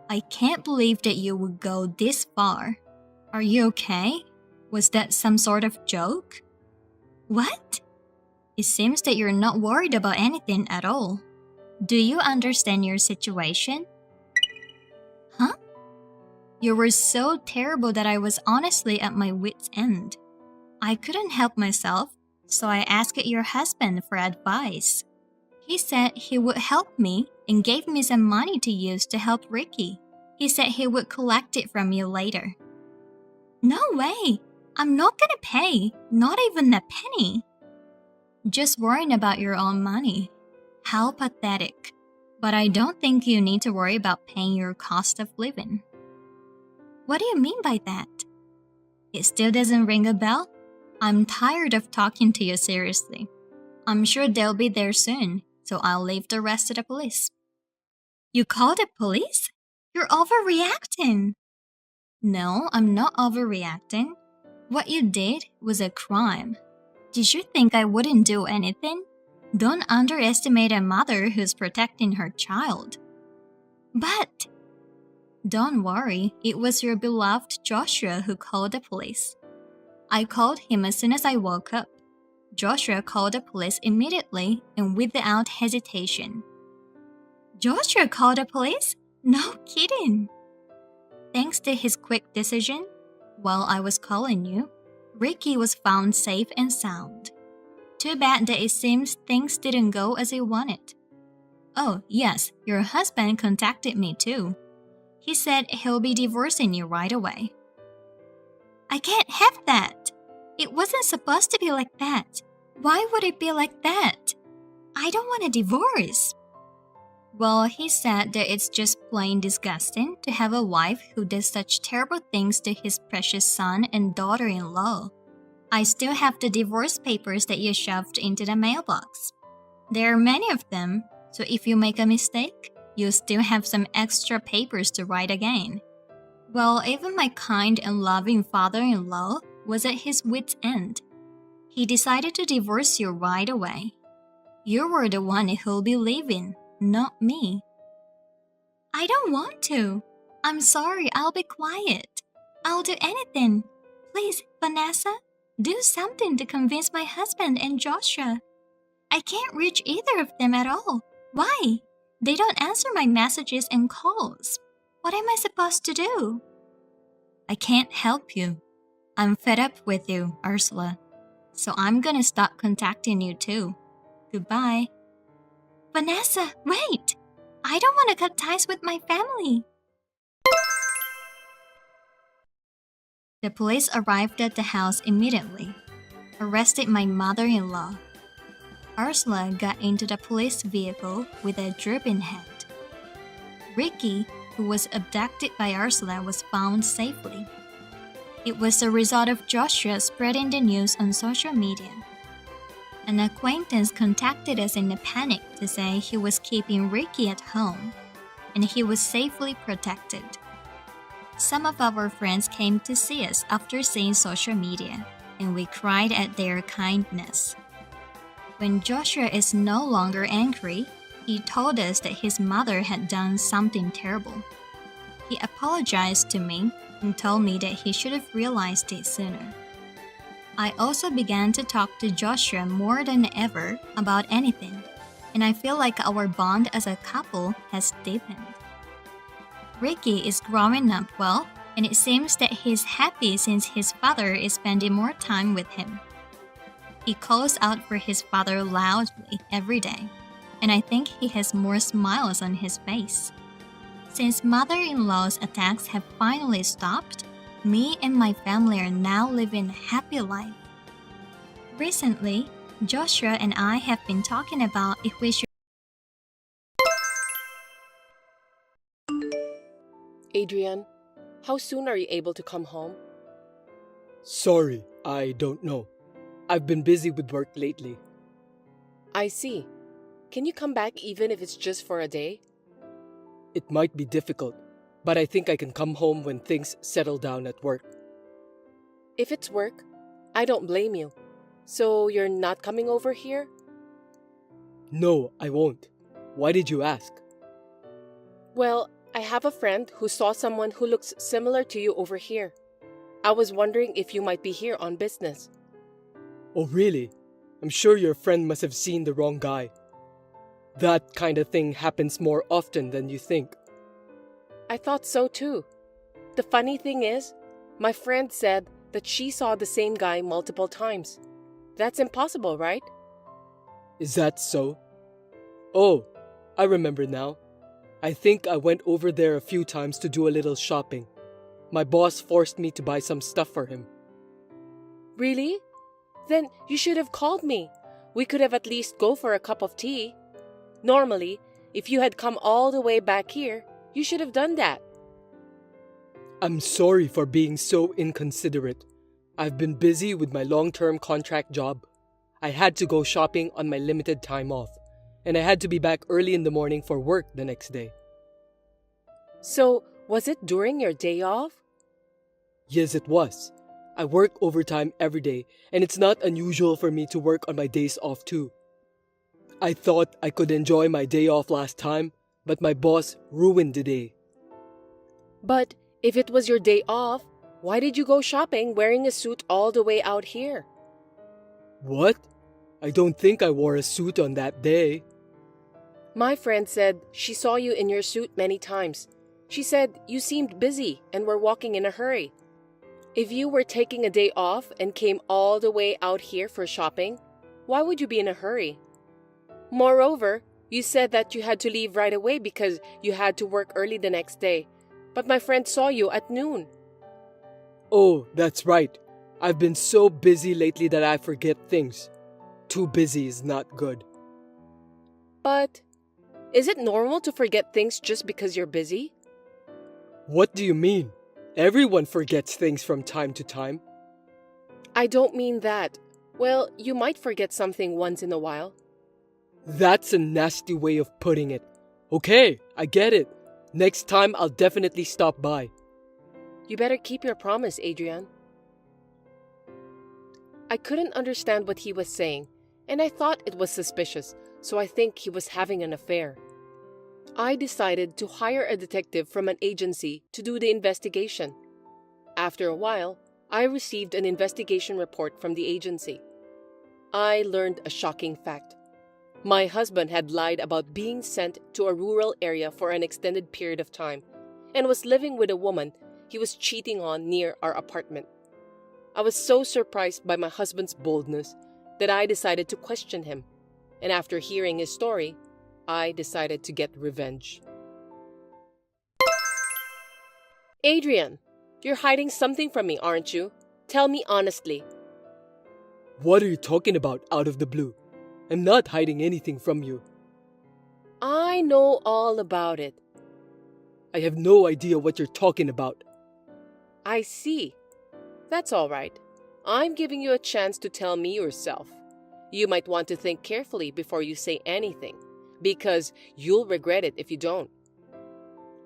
I can't believe that you would go this far. Are you okay? Was that some sort of joke? What? It seems that you're not worried about anything at all. Do you understand your situation? Huh? You were so terrible that I was honestly at my wit's end. I couldn't help myself, so I asked your husband for advice. He said he would help me and gave me some money to use to help Ricky. He said he would collect it from you later. No way! I'm not gonna pay, not even a penny. Just worrying about your own money. How pathetic. But I don't think you need to worry about paying your cost of living. What do you mean by that? It still doesn't ring a bell? I'm tired of talking to you seriously. I'm sure they'll be there soon, so I'll leave the rest to the police. You called the police? You're overreacting. No, I'm not overreacting. What you did was a crime. Did you think I wouldn't do anything? Don't underestimate a mother who's protecting her child. But don't worry, it was your beloved Joshua who called the police. I called him as soon as I woke up. Joshua called the police immediately and without hesitation. Joshua called the police? No kidding. Thanks to his quick decision, while I was calling you, Ricky was found safe and sound. Too bad that it seems things didn't go as he wanted. Oh, yes, your husband contacted me too. He said he'll be divorcing you right away. I can't have that. It wasn't supposed to be like that. Why would it be like that? I don't want a divorce. Well, he said that it's just plain disgusting to have a wife who does such terrible things to his precious son and daughter-in-law. I still have the divorce papers that you shoved into the mailbox. There are many of them, so if you make a mistake, you'll still have some extra papers to write again. Well, even my kind and loving father-in-law was at his wit's end. He decided to divorce you right away. You were the one who'll be leaving, not me. I don't want to. I'm sorry, I'll be quiet. I'll do anything. Please, Vanessa, do something to convince my husband and Joshua. I can't reach either of them at all. Why? They don't answer my messages and calls. What am I supposed to do? I can't help you. I'm fed up with you, Ursula. So I'm gonna stop contacting you too. Goodbye. Vanessa, wait! I don't want to cut ties with my family. The police arrived at the house immediately, arrested my mother-in-law. Ursula got into the police vehicle with a drooping head. Ricky, who was abducted by Ursula, was found safely. It was the result of Joshua spreading the news on social media. An acquaintance contacted us in a panic to say he was keeping Ricky at home, and he was safely protected. Some of our friends came to see us after seeing social media, and we cried at their kindness. When Joshua is no longer angry, he told us that his mother had done something terrible. He apologized to me and told me that he should have realized it sooner. I also began to talk to Joshua more than ever about anything, and I feel like our bond as a couple has deepened. Ricky is growing up well, and it seems that he's happy since his father is spending more time with him. He calls out for his father loudly every day, and I think he has more smiles on his face. Since mother-in-law's attacks have finally stopped, me and my family are now living a happy life. Recently, Joshua and I have been talking about if we should. Adrian, how soon are you able to come home? Sorry, I don't know. I've been busy with work lately. I see. Can you come back even if it's just for a day? It might be difficult, but I think I can come home when things settle down at work. If it's work, I don't blame you. So you're not coming over here? No, I won't. Why did you ask? Well, I have a friend who saw someone who looks similar to you over here. I was wondering if you might be here on business. Oh, really? I'm sure your friend must have seen the wrong guy. That kind of thing happens more often than you think. I thought so too. The funny thing is, my friend said that she saw the same guy multiple times. That's impossible, right? Is that so? Oh, I remember now. I think I went over there a few times to do a little shopping. My boss forced me to buy some stuff for him. Really? Then you should have called me. We could have at least go for a cup of tea. Normally, if you had come all the way back here, you should have done that. I'm sorry for being so inconsiderate. I've been busy with my long-term contract job. I had to go shopping on my limited time off, and I had to be back early in the morning for work the next day. So, was it during your day off? Yes, it was. I work overtime every day, and it's not unusual for me to work on my days off too. I thought I could enjoy my day off last time, but my boss ruined the day. But if it was your day off, why did you go shopping wearing a suit all the way out here? What? I don't think I wore a suit on that day. My friend said she saw you in your suit many times. She said you seemed busy and were walking in a hurry. If you were taking a day off and came all the way out here for shopping, why would you be in a hurry? Moreover, you said that you had to leave right away because you had to work early the next day. But my friend saw you at noon. Oh, that's right. I've been so busy lately that I forget things. Too busy is not good. But is it normal to forget things just because you're busy? What do you mean? Everyone forgets things from time to time. I don't mean that. Well, you might forget something once in a while. That's a nasty way of putting it. Okay, I get it. Next time I'll definitely stop by. You better keep your promise, Adrian. I couldn't understand what he was saying, and I thought it was suspicious, so I think he was having an affair. I decided to hire a detective from an agency to do the investigation. After a while, I received an investigation report from the agency. I learned a shocking fact. My husband had lied about being sent to a rural area for an extended period of time and was living with a woman he was cheating on near our apartment. I was so surprised by my husband's boldness that I decided to question him, and after hearing his story, I decided to get revenge. Adrian, you're hiding something from me, aren't you? Tell me honestly. What are you talking about out of the blue? I'm not hiding anything from you. I know all about it. I have no idea what you're talking about. I see. That's all right. I'm giving you a chance to tell me yourself. You might want to think carefully before you say anything, because you'll regret it if you don't.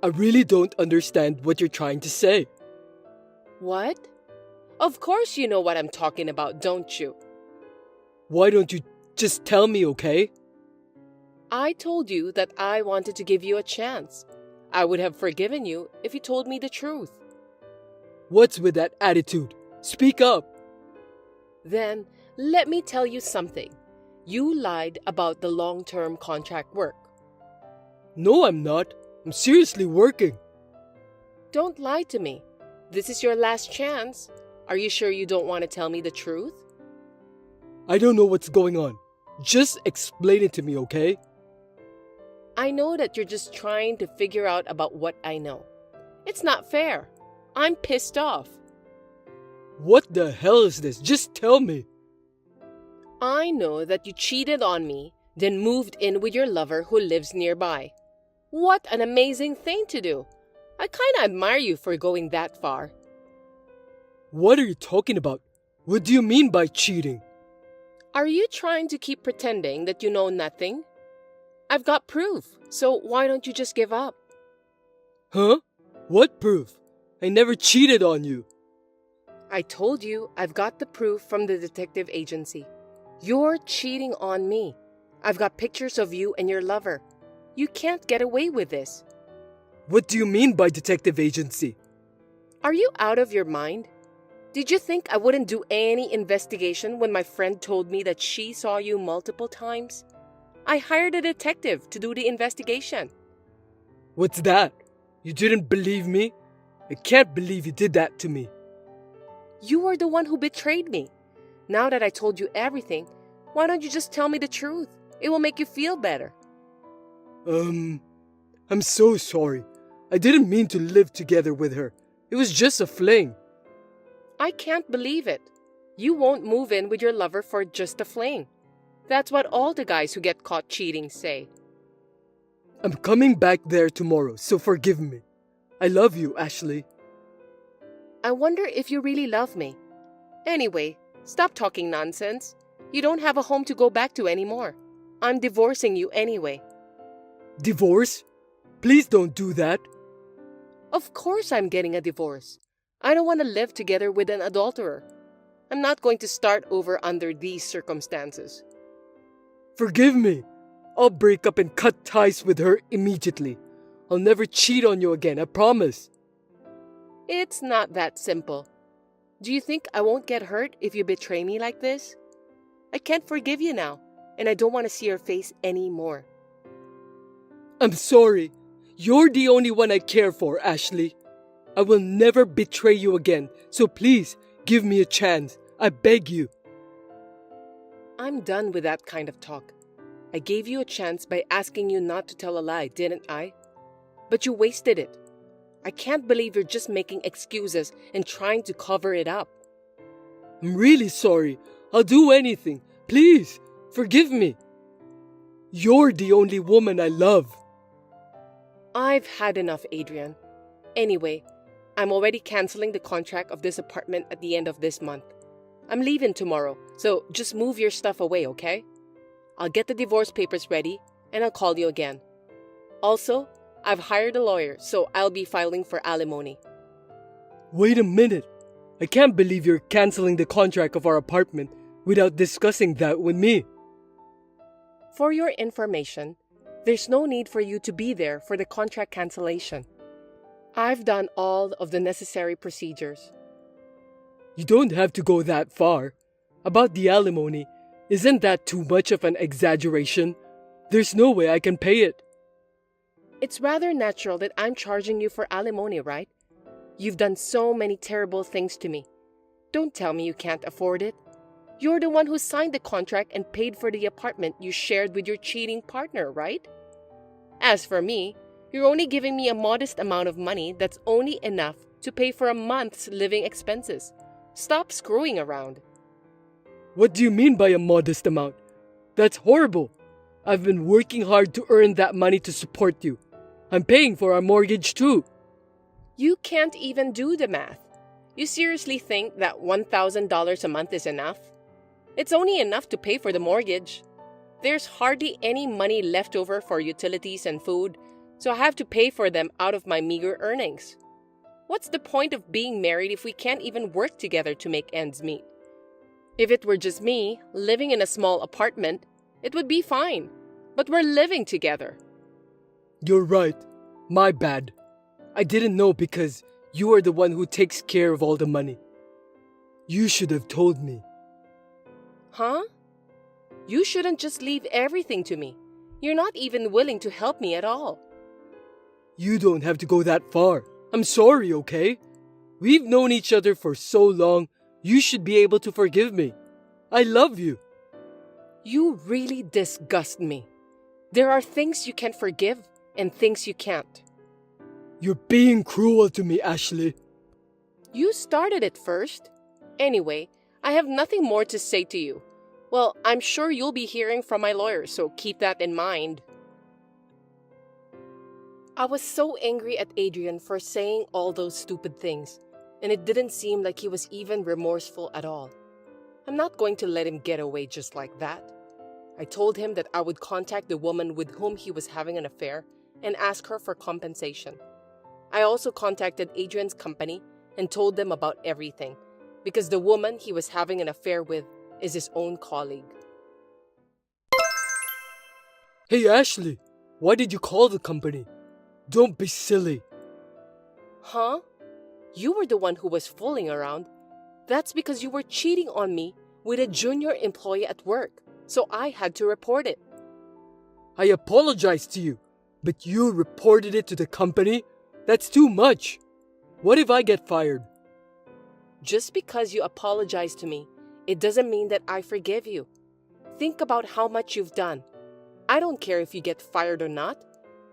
I really don't understand what you're trying to say. What? Of course you know what I'm talking about, don't you? Why don't you just tell me, okay? I told you that I wanted to give you a chance. I would have forgiven you if you told me the truth. What's with that attitude? Speak up. Then, let me tell you something. You lied about the long-term contract work. No, I'm not. I'm seriously working. Don't lie to me. This is your last chance. Are you sure you don't want to tell me the truth? I don't know what's going on. Just explain it to me, okay? I know that you're just trying to figure out about what I know. It's not fair. I'm pissed off. What the hell is this? Just tell me. I know that you cheated on me, then moved in with your lover who lives nearby. What an amazing thing to do. I kinda admire you for going that far. What are you talking about? What do you mean by cheating? Are you trying to keep pretending that you know nothing? I've got proof, so why don't you just give up? Huh? What proof? I never cheated on you. I told you I've got the proof from the detective agency. You're cheating on me. I've got pictures of you and your lover. You can't get away with this. What do you mean by detective agency? Are you out of your mind? Did you think I wouldn't do any investigation when my friend told me that she saw you multiple times? I hired a detective to do the investigation. What's that? You didn't believe me? I can't believe you did that to me. You were the one who betrayed me. Now that I told you everything, why don't you just tell me the truth? It will make you feel better. I'm so sorry. I didn't mean to live together with her. It was just a fling. I can't believe it. You won't move in with your lover for just a fling. That's what all the guys who get caught cheating say. I'm coming back there tomorrow, so forgive me. I love you, Ashley. I wonder if you really love me. Anyway, stop talking nonsense. You don't have a home to go back to anymore. I'm divorcing you anyway. Divorce? Please don't do that. Of course I'm getting a divorce. I don't want to live together with an adulterer. I'm not going to start over under these circumstances. Forgive me. I'll break up and cut ties with her immediately. I'll never cheat on you again, I promise. It's not that simple. Do you think I won't get hurt if you betray me like this? I can't forgive you now, and I don't want to see your face anymore. I'm sorry. You're the only one I care for, Ashley. I will never betray you again, so please give me a chance. I beg you. I'm done with that kind of talk. I gave you a chance by asking you not to tell a lie, didn't I? But you wasted it. I can't believe you're just making excuses and trying to cover it up. I'm really sorry. I'll do anything. Please, forgive me. You're the only woman I love. I've had enough, Adrian. Anyway, I'm already canceling the contract of this apartment at the end of this month. I'm leaving tomorrow, so just move your stuff away, okay? I'll get the divorce papers ready, and I'll call you again. Also, I've hired a lawyer, so I'll be filing for alimony. Wait a minute. I can't believe you're canceling the contract of our apartment without discussing that with me. For your information, there's no need for you to be there for the contract cancellation. I've done all of the necessary procedures. You don't have to go that far. About the alimony, isn't that too much of an exaggeration? There's no way I can pay it. It's rather natural that I'm charging you for alimony, right? You've done so many terrible things to me. Don't tell me you can't afford it. You're the one who signed the contract and paid for the apartment you shared with your cheating partner, right? As for me, you're only giving me a modest amount of money that's only enough to pay for a month's living expenses. Stop screwing around. What do you mean by a modest amount? That's horrible. I've been working hard to earn that money to support you. I'm paying for our mortgage too. You can't even do the math. You seriously think that $1,000 a month is enough? It's only enough to pay for the mortgage. There's hardly any money left over for utilities and food, so I have to pay for them out of my meager earnings. What's the point of being married if we can't even work together to make ends meet? If it were just me, living in a small apartment, it would be fine. But we're living together. You're right. My bad. I didn't know because you are the one who takes care of all the money. You should have told me. Huh? You shouldn't just leave everything to me. You're not even willing to help me at all. You don't have to go that far. I'm sorry, okay? We've known each other for so long, you should be able to forgive me. I love you. You really disgust me. There are things you can forgive and things you can't. You're being cruel to me, Ashley. You started it first. Anyway, I have nothing more to say to you. Well, I'm sure you'll be hearing from my lawyer, so keep that in mind. I was so angry at Adrian for saying all those stupid things, and it didn't seem like he was even remorseful at all. I'm not going to let him get away just like that. I told him that I would contact the woman with whom he was having an affair and ask her for compensation. I also contacted Adrian's company and told them about everything, because the woman he was having an affair with is his own colleague. Hey, Ashley, why did you call the company? Don't be silly. Huh? You were the one who was fooling around. That's because you were cheating on me with a junior employee at work, so I had to report it. I apologized to you, but you reported it to the company? That's too much. What if I get fired? Just because you apologize to me, it doesn't mean that I forgive you. Think about how much you've done. I don't care if you get fired or not,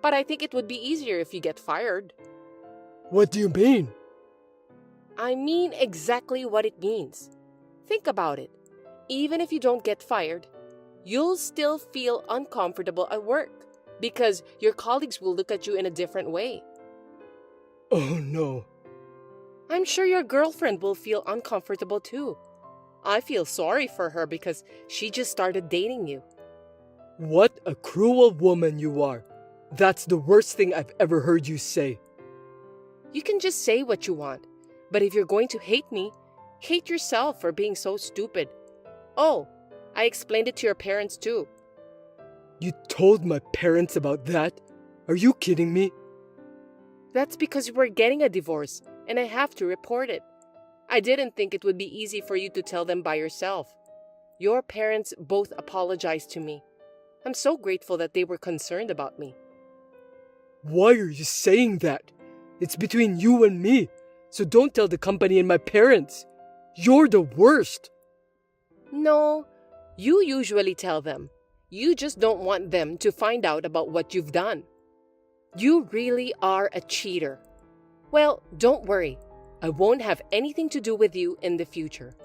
but I think it would be easier if you get fired. What do you mean? I mean exactly what it means. Think about it. Even if you don't get fired, you'll still feel uncomfortable at work because your colleagues will look at you in a different way. Oh no. I'm sure your girlfriend will feel uncomfortable too. I feel sorry for her because she just started dating you. What a cruel woman you are. That's the worst thing I've ever heard you say. You can just say what you want, but if you're going to hate me, hate yourself for being so stupid. Oh, I explained it to your parents too. You told my parents about that? Are you kidding me? That's because we're getting a divorce and I have to report it. I didn't think it would be easy for you to tell them by yourself. Your parents both apologized to me. I'm so grateful that they were concerned about me. Why are you saying that? It's between you and me, so don't tell the company and my parents. You're the worst. No, you usually tell them. You just don't want them to find out about what you've done. You really are a cheater. Well, don't worry. I won't have anything to do with you in the future.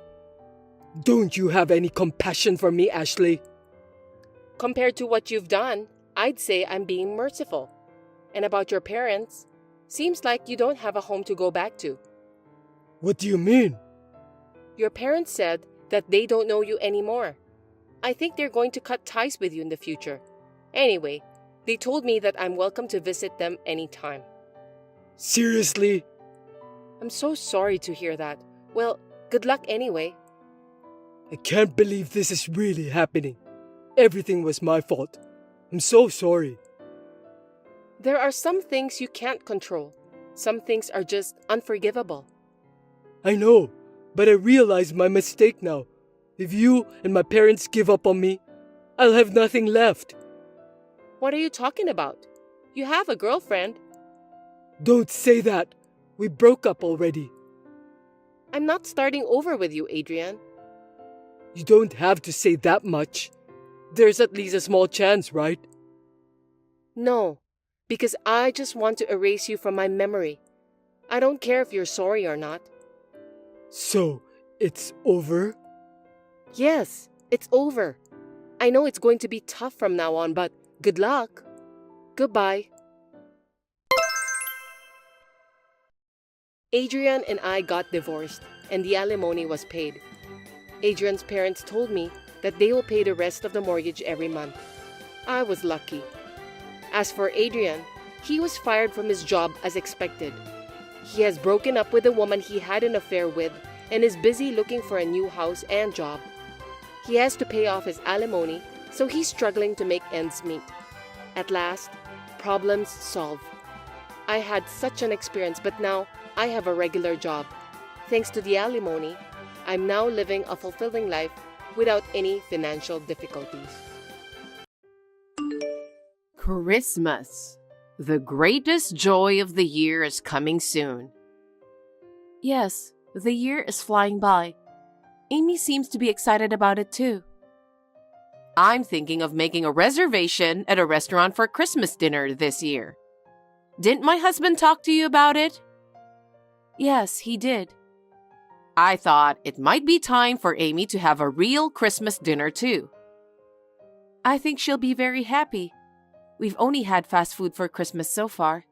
Don't you have any compassion for me, Ashley? Compared to what you've done, I'd say I'm being merciful. And about your parents, seems like you don't have a home to go back to. What do you mean? Your parents said that they don't know you anymore. I think they're going to cut ties with you in the future. Anyway, they told me that I'm welcome to visit them anytime. Seriously? I'm so sorry to hear that. Well, good luck anyway. I can't believe this is really happening. Everything was my fault. I'm so sorry. There are some things you can't control. Some things are just unforgivable. I know, but I realize my mistake now. If you and my parents give up on me, I'll have nothing left. What are you talking about? You have a girlfriend. Don't say that. We broke up already. I'm not starting over with you, Adrian. You don't have to say that much. There's at least a small chance, right? No, because I just want to erase you from my memory. I don't care if you're sorry or not. So, it's over? Yes, it's over. I know it's going to be tough from now on, but good luck. Goodbye. Adrian and I got divorced, and the alimony was paid. Adrian's parents told me that they will pay the rest of the mortgage every month. I was lucky. As for Adrian, he was fired from his job as expected. He has broken up with the woman he had an affair with and is busy looking for a new house and job. He has to pay off his alimony, so he's struggling to make ends meet. At last, problems solved. I had such an experience, but now I have a regular job. Thanks to the alimony, I'm now living a fulfilling life without any financial difficulties. Christmas. The greatest joy of the year is coming soon. Yes, the year is flying by. Amy seems to be excited about it too. I'm thinking of making a reservation at a restaurant for Christmas dinner this year. Didn't my husband talk to you about it? Yes, he did. I thought it might be time for Amy to have a real Christmas dinner too. I think she'll be very happy. We've only had fast food for Christmas so far.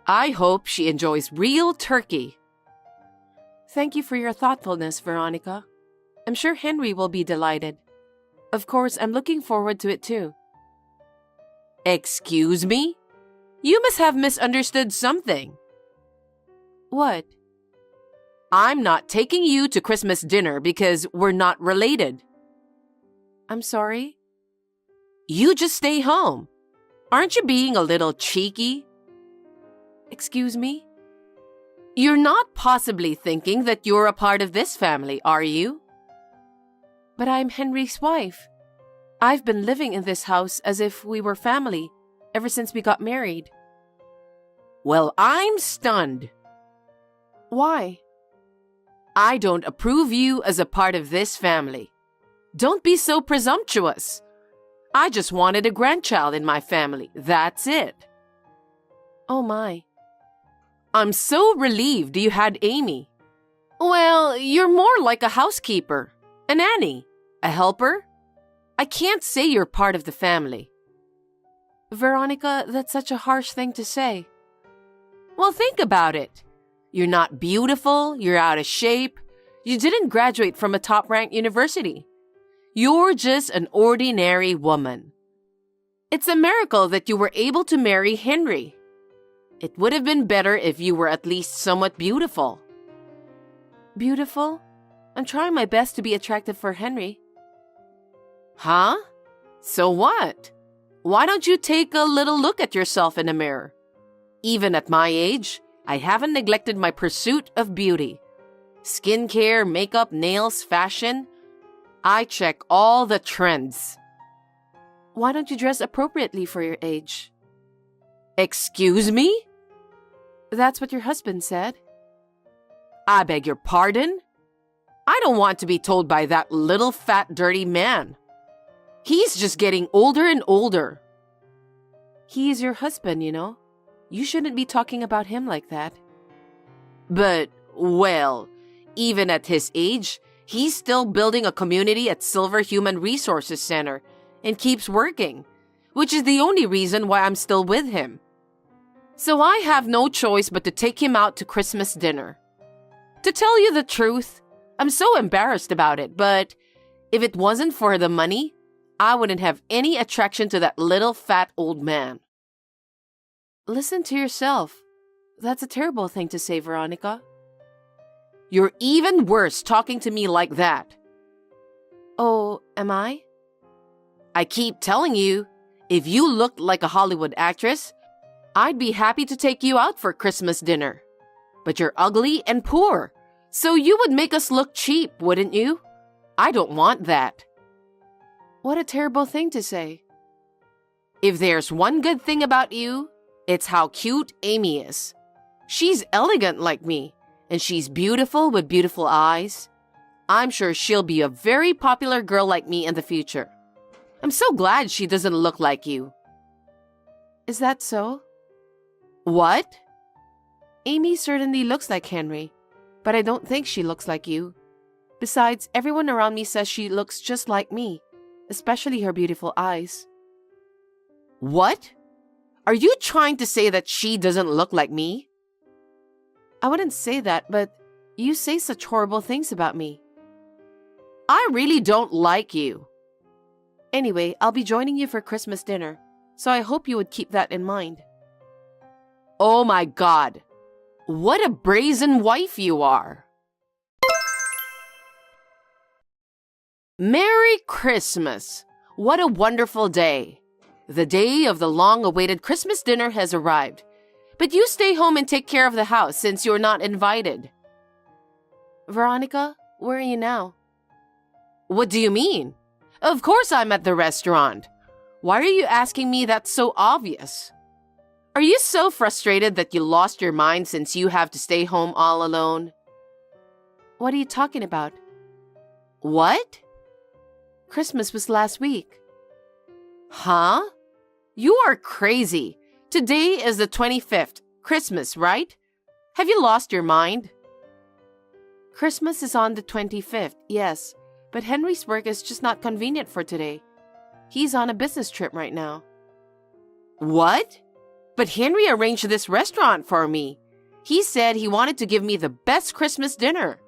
I hope she enjoys real turkey. Thank you for your thoughtfulness, Veronica. I'm sure Henry will be delighted. Of course, I'm looking forward to it too. Excuse me? You must have misunderstood something. What? I'm not taking you to Christmas dinner because we're not related. I'm sorry? You just stay home. Aren't you being a little cheeky? Excuse me? You're not possibly thinking that you're a part of this family, are you? But I'm Henry's wife. I've been living in this house as if we were family ever since we got married. Well, I'm stunned. Why? I don't approve you as a part of this family. Don't be so presumptuous. I just wanted a grandchild in my family. That's it. Oh my. I'm so relieved you had Amy. Well, you're more like a housekeeper, a nanny, a helper. I can't say you're part of the family. Veronica, that's such a harsh thing to say. Well, think about it. You're not beautiful, you're out of shape, you didn't graduate from a top-ranked university. You're just an ordinary woman. It's a miracle that you were able to marry Henry. It would have been better if you were at least somewhat beautiful. Beautiful? I'm trying my best to be attractive for Henry. Huh? So what? Why don't you take a little look at yourself in the mirror? Even at my age, I haven't neglected my pursuit of beauty. Skincare, makeup, nails, fashion. I check all the trends. Why don't you dress appropriately for your age? Excuse me? That's what your husband said. I beg your pardon? I don't want to be told by that little fat dirty man. He's just getting older and older. He is your husband, you know. You shouldn't be talking about him like that. But, well, even at his age, he's still building a community at Silver Human Resources Center and keeps working, which is the only reason why I'm still with him. So I have no choice but to take him out to Christmas dinner. To tell you the truth, I'm so embarrassed about it, but if it wasn't for the money, I wouldn't have any attraction to that little fat old man. Listen to yourself. That's a terrible thing to say, Veronica. You're even worse talking to me like that. Oh, am I? I keep telling you, if you looked like a Hollywood actress, I'd be happy to take you out for Christmas dinner. But you're ugly and poor, so you would make us look cheap, wouldn't you? I don't want that. What a terrible thing to say. If there's one good thing about you, it's how cute Amy is. She's elegant like me, and she's beautiful with beautiful eyes. I'm sure she'll be a very popular girl like me in the future. I'm so glad she doesn't look like you. Is that so? What? Amy certainly looks like Henry, but I don't think she looks like you. Besides, everyone around me says she looks just like me, especially her beautiful eyes. What? Are you trying to say that she doesn't look like me? I wouldn't say that, but you say such horrible things about me. I really don't like you. Anyway, I'll be joining you for Christmas dinner, so I hope you would keep that in mind. Oh my God. What a brazen wife you are. Merry Christmas. What a wonderful day. The day of the long-awaited Christmas dinner has arrived. But you stay home and take care of the house since you're not invited. Veronica, where are you now? What do you mean? Of course I'm at the restaurant. Why are you asking me? That's so obvious. Are you so frustrated that you lost your mind since you have to stay home all alone? What are you talking about? What? Christmas was last week. Huh? You are crazy. Today is the 25th, Christmas, right? Have you lost your mind? Christmas is on the 25th, yes, but Henry's work is just not convenient for today. He's on a business trip right now. What? But Henry arranged this restaurant for me. He said he wanted to give me the best Christmas dinner.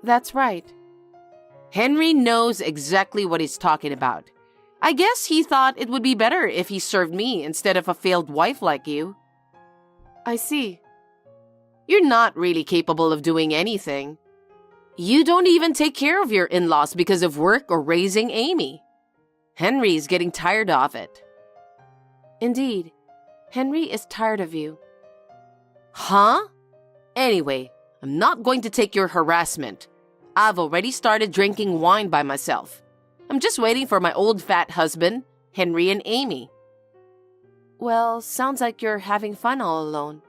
That's right. Henry knows exactly what he's talking about. I guess he thought it would be better if he served me instead of a failed wife like you. I see. You're not really capable of doing anything. You don't even take care of your in-laws because of work or raising Amy. Henry is getting tired of it. Indeed. Henry is tired of you. Huh? Anyway, I'm not going to take your harassment. I've already started drinking wine by myself. I'm just waiting for my old fat husband, Henry and Amy. Well, sounds like you're having fun all alone.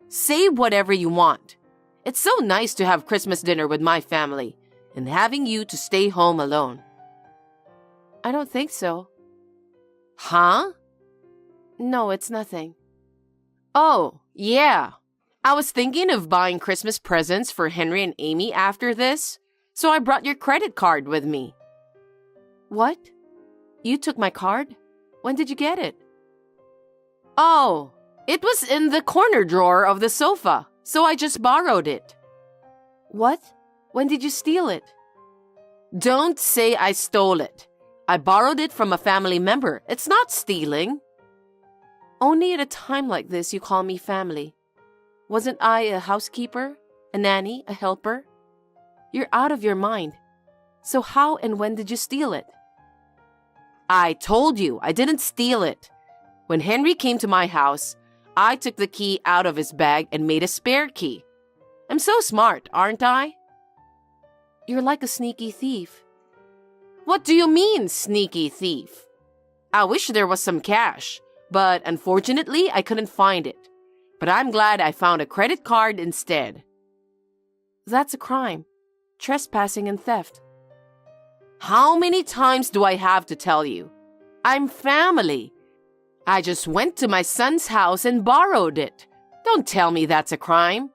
Say whatever you want. It's so nice to have Christmas dinner with my family and having you to stay home alone. I don't think so. Huh? No, it's nothing. Oh, yeah. I was thinking of buying Christmas presents for Henry and Amy after this, so I brought your credit card with me. What? You took my card? When did you get it? Oh, it was in the corner drawer of the sofa, so I just borrowed it. What? When did you steal it? Don't say I stole it. I borrowed it from a family member. It's not stealing. Only at a time like this you call me family. Wasn't I a housekeeper, a nanny, a helper? You're out of your mind. So how and when did you steal it? I told you I didn't steal it. When Henry came to my house, I took the key out of his bag and made a spare key. I'm so smart, aren't I? You're like a sneaky thief. What do you mean, sneaky thief? I wish there was some cash. but unfortunately, I couldn't find it. But I'm glad I found a credit card instead. That's a crime. Trespassing and theft. How many times do I have to tell you? I'm family. I just went to my son's house and borrowed it. Don't tell me that's a crime.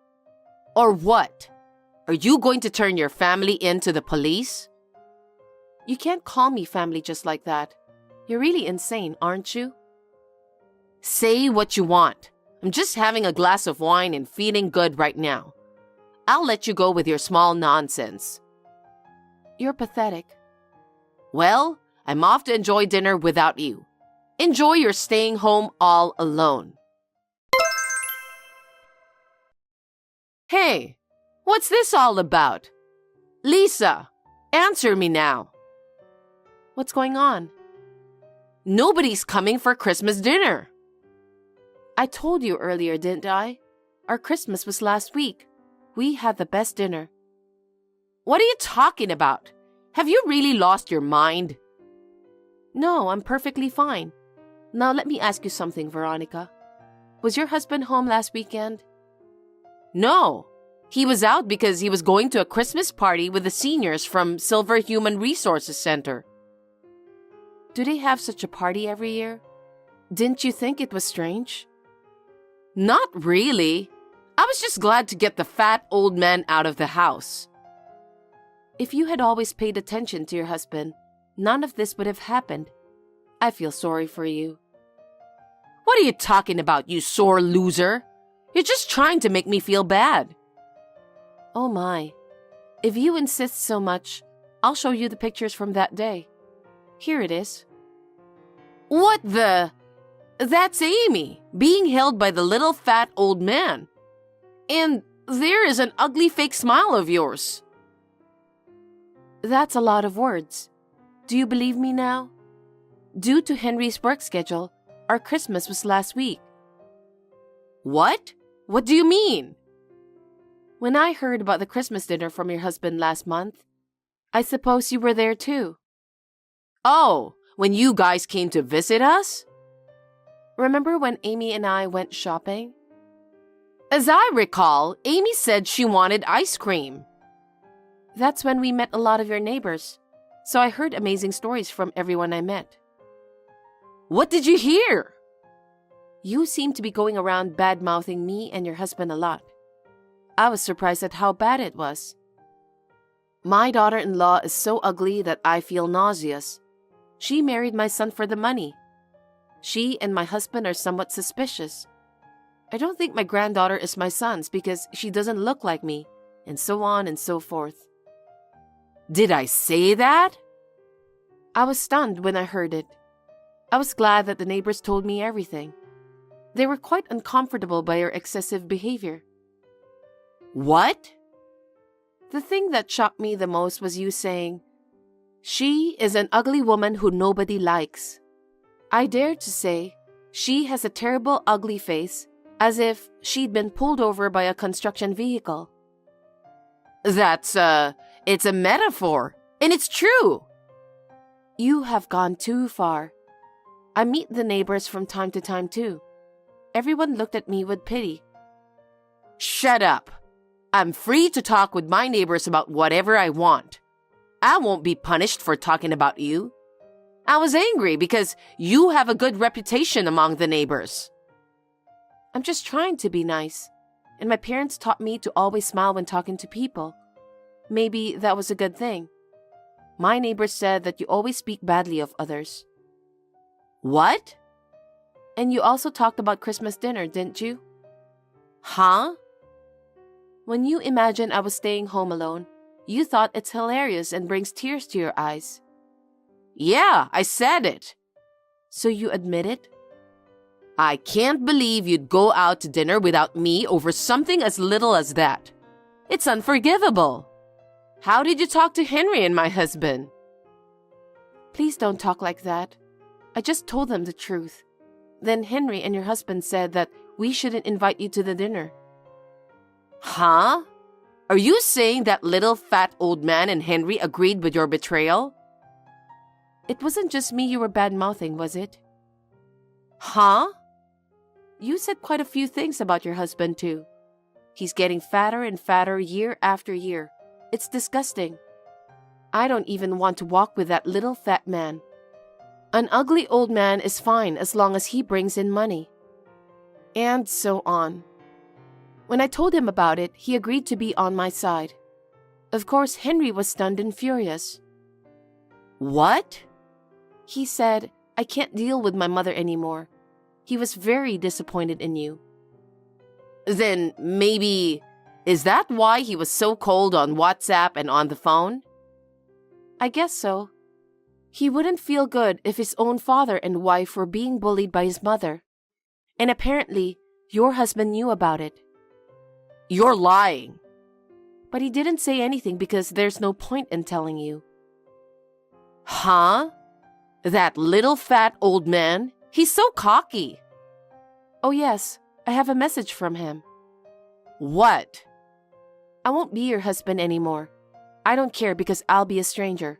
Or what? Are you going to turn your family into the police? You can't call me family just like that. You're really insane, aren't you? Say what you want. I'm just having a glass of wine and feeling good right now. I'll let you go with your small nonsense. You're pathetic. Well, I'm off to enjoy dinner without you. Enjoy your staying home all alone. Hey, what's this all about? Lisa, answer me now. What's going on? Nobody's coming for Christmas dinner. I told you earlier, didn't I? Our Christmas was last week. We had the best dinner. What are you talking about? Have you really lost your mind? No, I'm perfectly fine. Now let me ask you something, Veronica. Was your husband home last weekend? No. He was out because he was going to a Christmas party with the seniors from Silver Human Resources Center. Do they have such a party every year? Didn't you think it was strange? Not really. I was just glad to get the fat old man out of the house. If you had always paid attention to your husband, none of this would have happened. I feel sorry for you. What are you talking about, you sore loser? You're just trying to make me feel bad. Oh my. If you insist so much, I'll show you the pictures from that day. Here it is. What the? That's Amy, being held by the little fat old man. And there is an ugly fake smile of yours. That's a lot of words. Do you believe me now? Due to Henry's work schedule, our Christmas was last week. What? What do you mean? When I heard about the Christmas dinner from your husband last month, I suppose you were there too. Oh, when you guys came to visit us? Remember when Amy and I went shopping? As I recall, Amy said she wanted ice cream. That's when we met a lot of your neighbors, so I heard amazing stories from everyone I met. What did you hear? You seem to be going around bad-mouthing me and your husband a lot. I was surprised at how bad it was. My daughter-in-law is so ugly that I feel nauseous. She married my son for the money. She and my husband are somewhat suspicious. I don't think my granddaughter is my son's because she doesn't look like me, and so on and so forth. Did I say that? I was stunned when I heard it. I was glad that the neighbors told me everything. They were quite uncomfortable by your excessive behavior. What? The thing that shocked me the most was you saying, "She is an ugly woman who nobody likes." I dared to say, "She has a terrible ugly face," as if she'd been pulled over by a construction vehicle. It's a metaphor, and it's true. You have gone too far. I meet the neighbors from time to time too. Everyone looked at me with pity. Shut up. I'm free to talk with my neighbors about whatever I want. I won't be punished for talking about you. I was angry because you have a good reputation among the neighbors. I'm just trying to be nice, and my parents taught me to always smile when talking to people. Maybe that was a good thing. My neighbors said that you always speak badly of others. What? And you also talked about Christmas dinner, didn't you? Huh? When you imagined I was staying home alone, you thought it's hilarious and brings tears to your eyes. Yeah, I said it. So you admit it? I can't believe you'd go out to dinner without me over something as little as that. It's unforgivable. How did you talk to Henry and my husband? Please don't talk like that. I just told them the truth. Then Henry and your husband said that we shouldn't invite you to the dinner. Huh? Are you saying that little fat old man and Henry agreed with your betrayal? It wasn't just me you were bad-mouthing, was it? Huh? You said quite a few things about your husband, too. He's getting fatter and fatter year after year. It's disgusting. I don't even want to walk with that little fat man. An ugly old man is fine as long as he brings in money. And so on. When I told him about it, he agreed to be on my side. Of course, Henry was stunned and furious. What? He said, I can't deal with my mother anymore. He was very disappointed in you. Then maybe, is that why he was so cold on WhatsApp and on the phone? I guess so. He wouldn't feel good if his own father and wife were being bullied by his mother. And apparently, your husband knew about it. You're lying. But he didn't say anything because there's no point in telling you. Huh? That little fat old man? He's so cocky. Oh yes, I have a message from him. What? I won't be your husband anymore. I don't care because I'll be a stranger.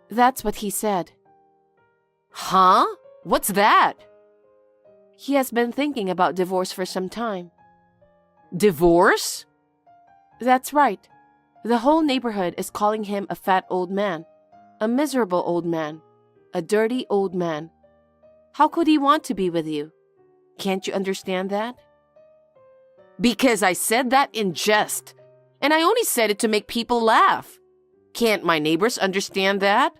That's what he said. Huh? What's that? He has been thinking about divorce for some time. Divorce? That's right. The whole neighborhood is calling him a fat old man, a miserable old man, a dirty old man. How could he want to be with you? Can't you understand that? Because I said that in jest, and I only said it to make people laugh. Can't my neighbors understand that?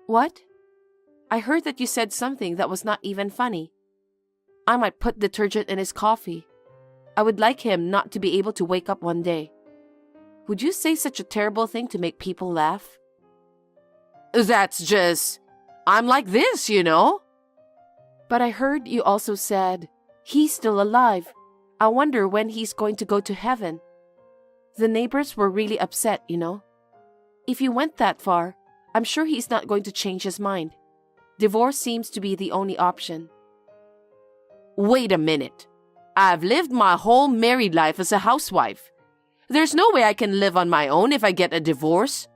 What? I heard that you said something that was not even funny. I might put detergent in his coffee. I would like him not to be able to wake up one day. Would you say such a terrible thing to make people laugh? That's just, I'm like this, you know? But I heard you also said, he's still alive. I wonder when he's going to go to heaven. The neighbors were really upset, you know. If you went that far, I'm sure he's not going to change his mind. Divorce seems to be the only option. Wait a minute. I've lived my whole married life as a housewife. There's no way I can live on my own if I get a divorce.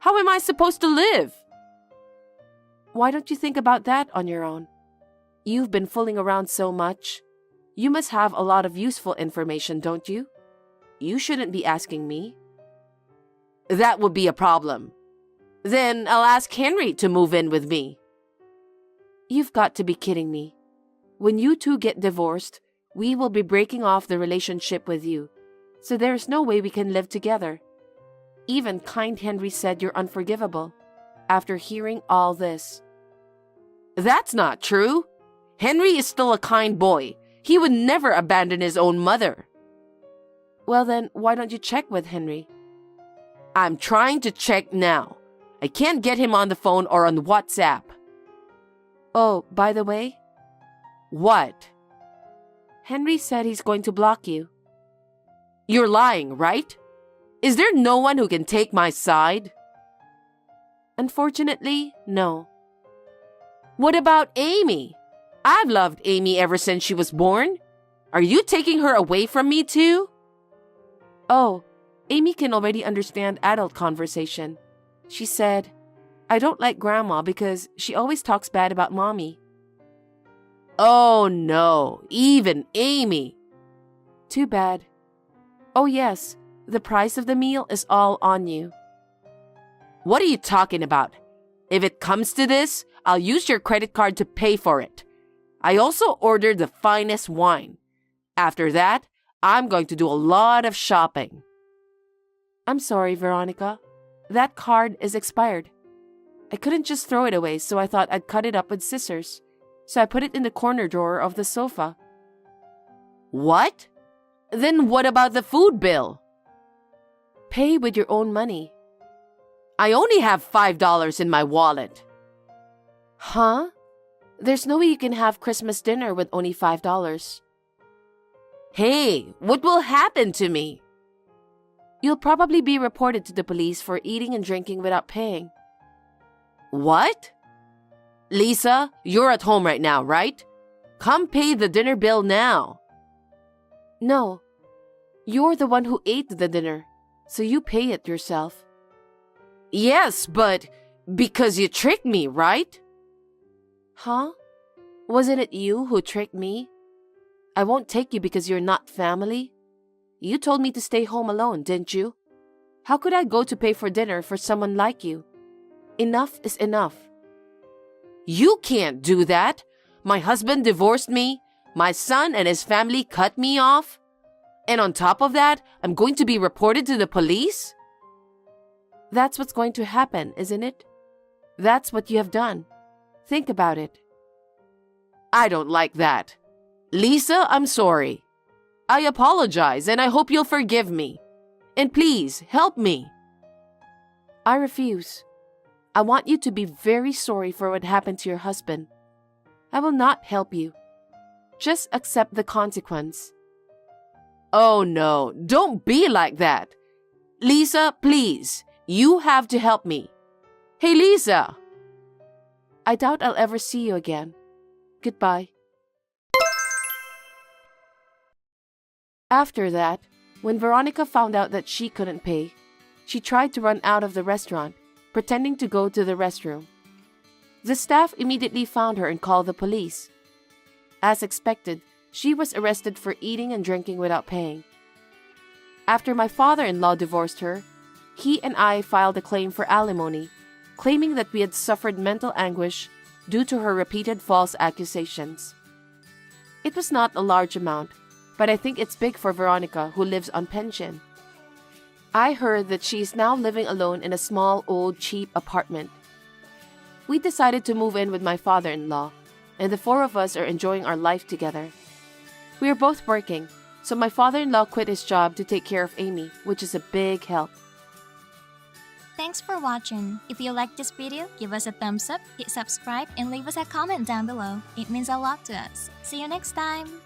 How am I supposed to live? Why don't you think about that on your own? You've been fooling around so much. You must have a lot of useful information, don't you? You shouldn't be asking me. That would be a problem. Then I'll ask Henry to move in with me. You've got to be kidding me. When you two get divorced, we will be breaking off the relationship with you, so there's no way we can live together. Even kind Henry said you're unforgivable, after hearing all this. That's not true. Henry is still a kind boy. He would never abandon his own mother. Well then, why don't you check with Henry? I'm trying to check now. I can't get him on the phone or on WhatsApp. Oh, by the way? What? Henry said he's going to block you. You're lying, right? Is there no one who can take my side? Unfortunately, no. What about Amy? I've loved Amy ever since she was born. Are you taking her away from me too? Oh, Amy can already understand adult conversation. She said, I don't like Grandma because she always talks bad about Mommy. Oh no, even Amy. Too bad. Oh yes, the price of the meal is all on you. What are you talking about? If it comes to this, I'll use your credit card to pay for it. I also ordered the finest wine. After that, I'm going to do a lot of shopping. I'm sorry, Veronica. That card is expired. I couldn't just throw it away, so I thought I'd cut it up with scissors. So I put it in the corner drawer of the sofa. What? Then what about the food bill? Pay with your own money. I only have $5 in my wallet. Huh? There's no way you can have Christmas dinner with only $5. Hey, what will happen to me? You'll probably be reported to the police for eating and drinking without paying. What? Lisa, you're at home right now, right? Come pay the dinner bill now. No. You're the one who ate the dinner, so you pay it yourself. Yes, but because you tricked me, right? Huh? Wasn't it you who tricked me? I won't take you because you're not family. You told me to stay home alone, didn't you? How could I go to pay for dinner for someone like you? Enough is enough. You can't do that. My husband divorced me. My son and his family cut me off. And on top of that, I'm going to be reported to the police? That's what's going to happen, isn't it? That's what you have done. Think about it. I don't like that. Lisa, I'm sorry. I apologize and I hope you'll forgive me. And please, help me. I refuse. I want you to be very sorry for what happened to your husband. I will not help you. Just accept the consequence. Oh no, don't be like that. Lisa, please, you have to help me. Hey, Lisa. I doubt I'll ever see you again. Goodbye. After that, when Veronica found out that she couldn't pay, she tried to run out of the restaurant, pretending to go to the restroom. The staff immediately found her and called the police. As expected, she was arrested for eating and drinking without paying. After my father-in-law divorced her, he and I filed a claim for alimony, claiming that we had suffered mental anguish due to her repeated false accusations. It was not a large amount, but I think it's big for Veronica, who lives on pension. I heard that she is now living alone in a small, old, cheap apartment. We decided to move in with my father-in-law, and the four of us are enjoying our life together. We are both working, so my father-in-law quit his job to take care of Amy, which is a big help. Thanks for watching. If you liked this video, give us a thumbs up, hit subscribe, and leave us a comment down below. It means a lot to us. See you next time!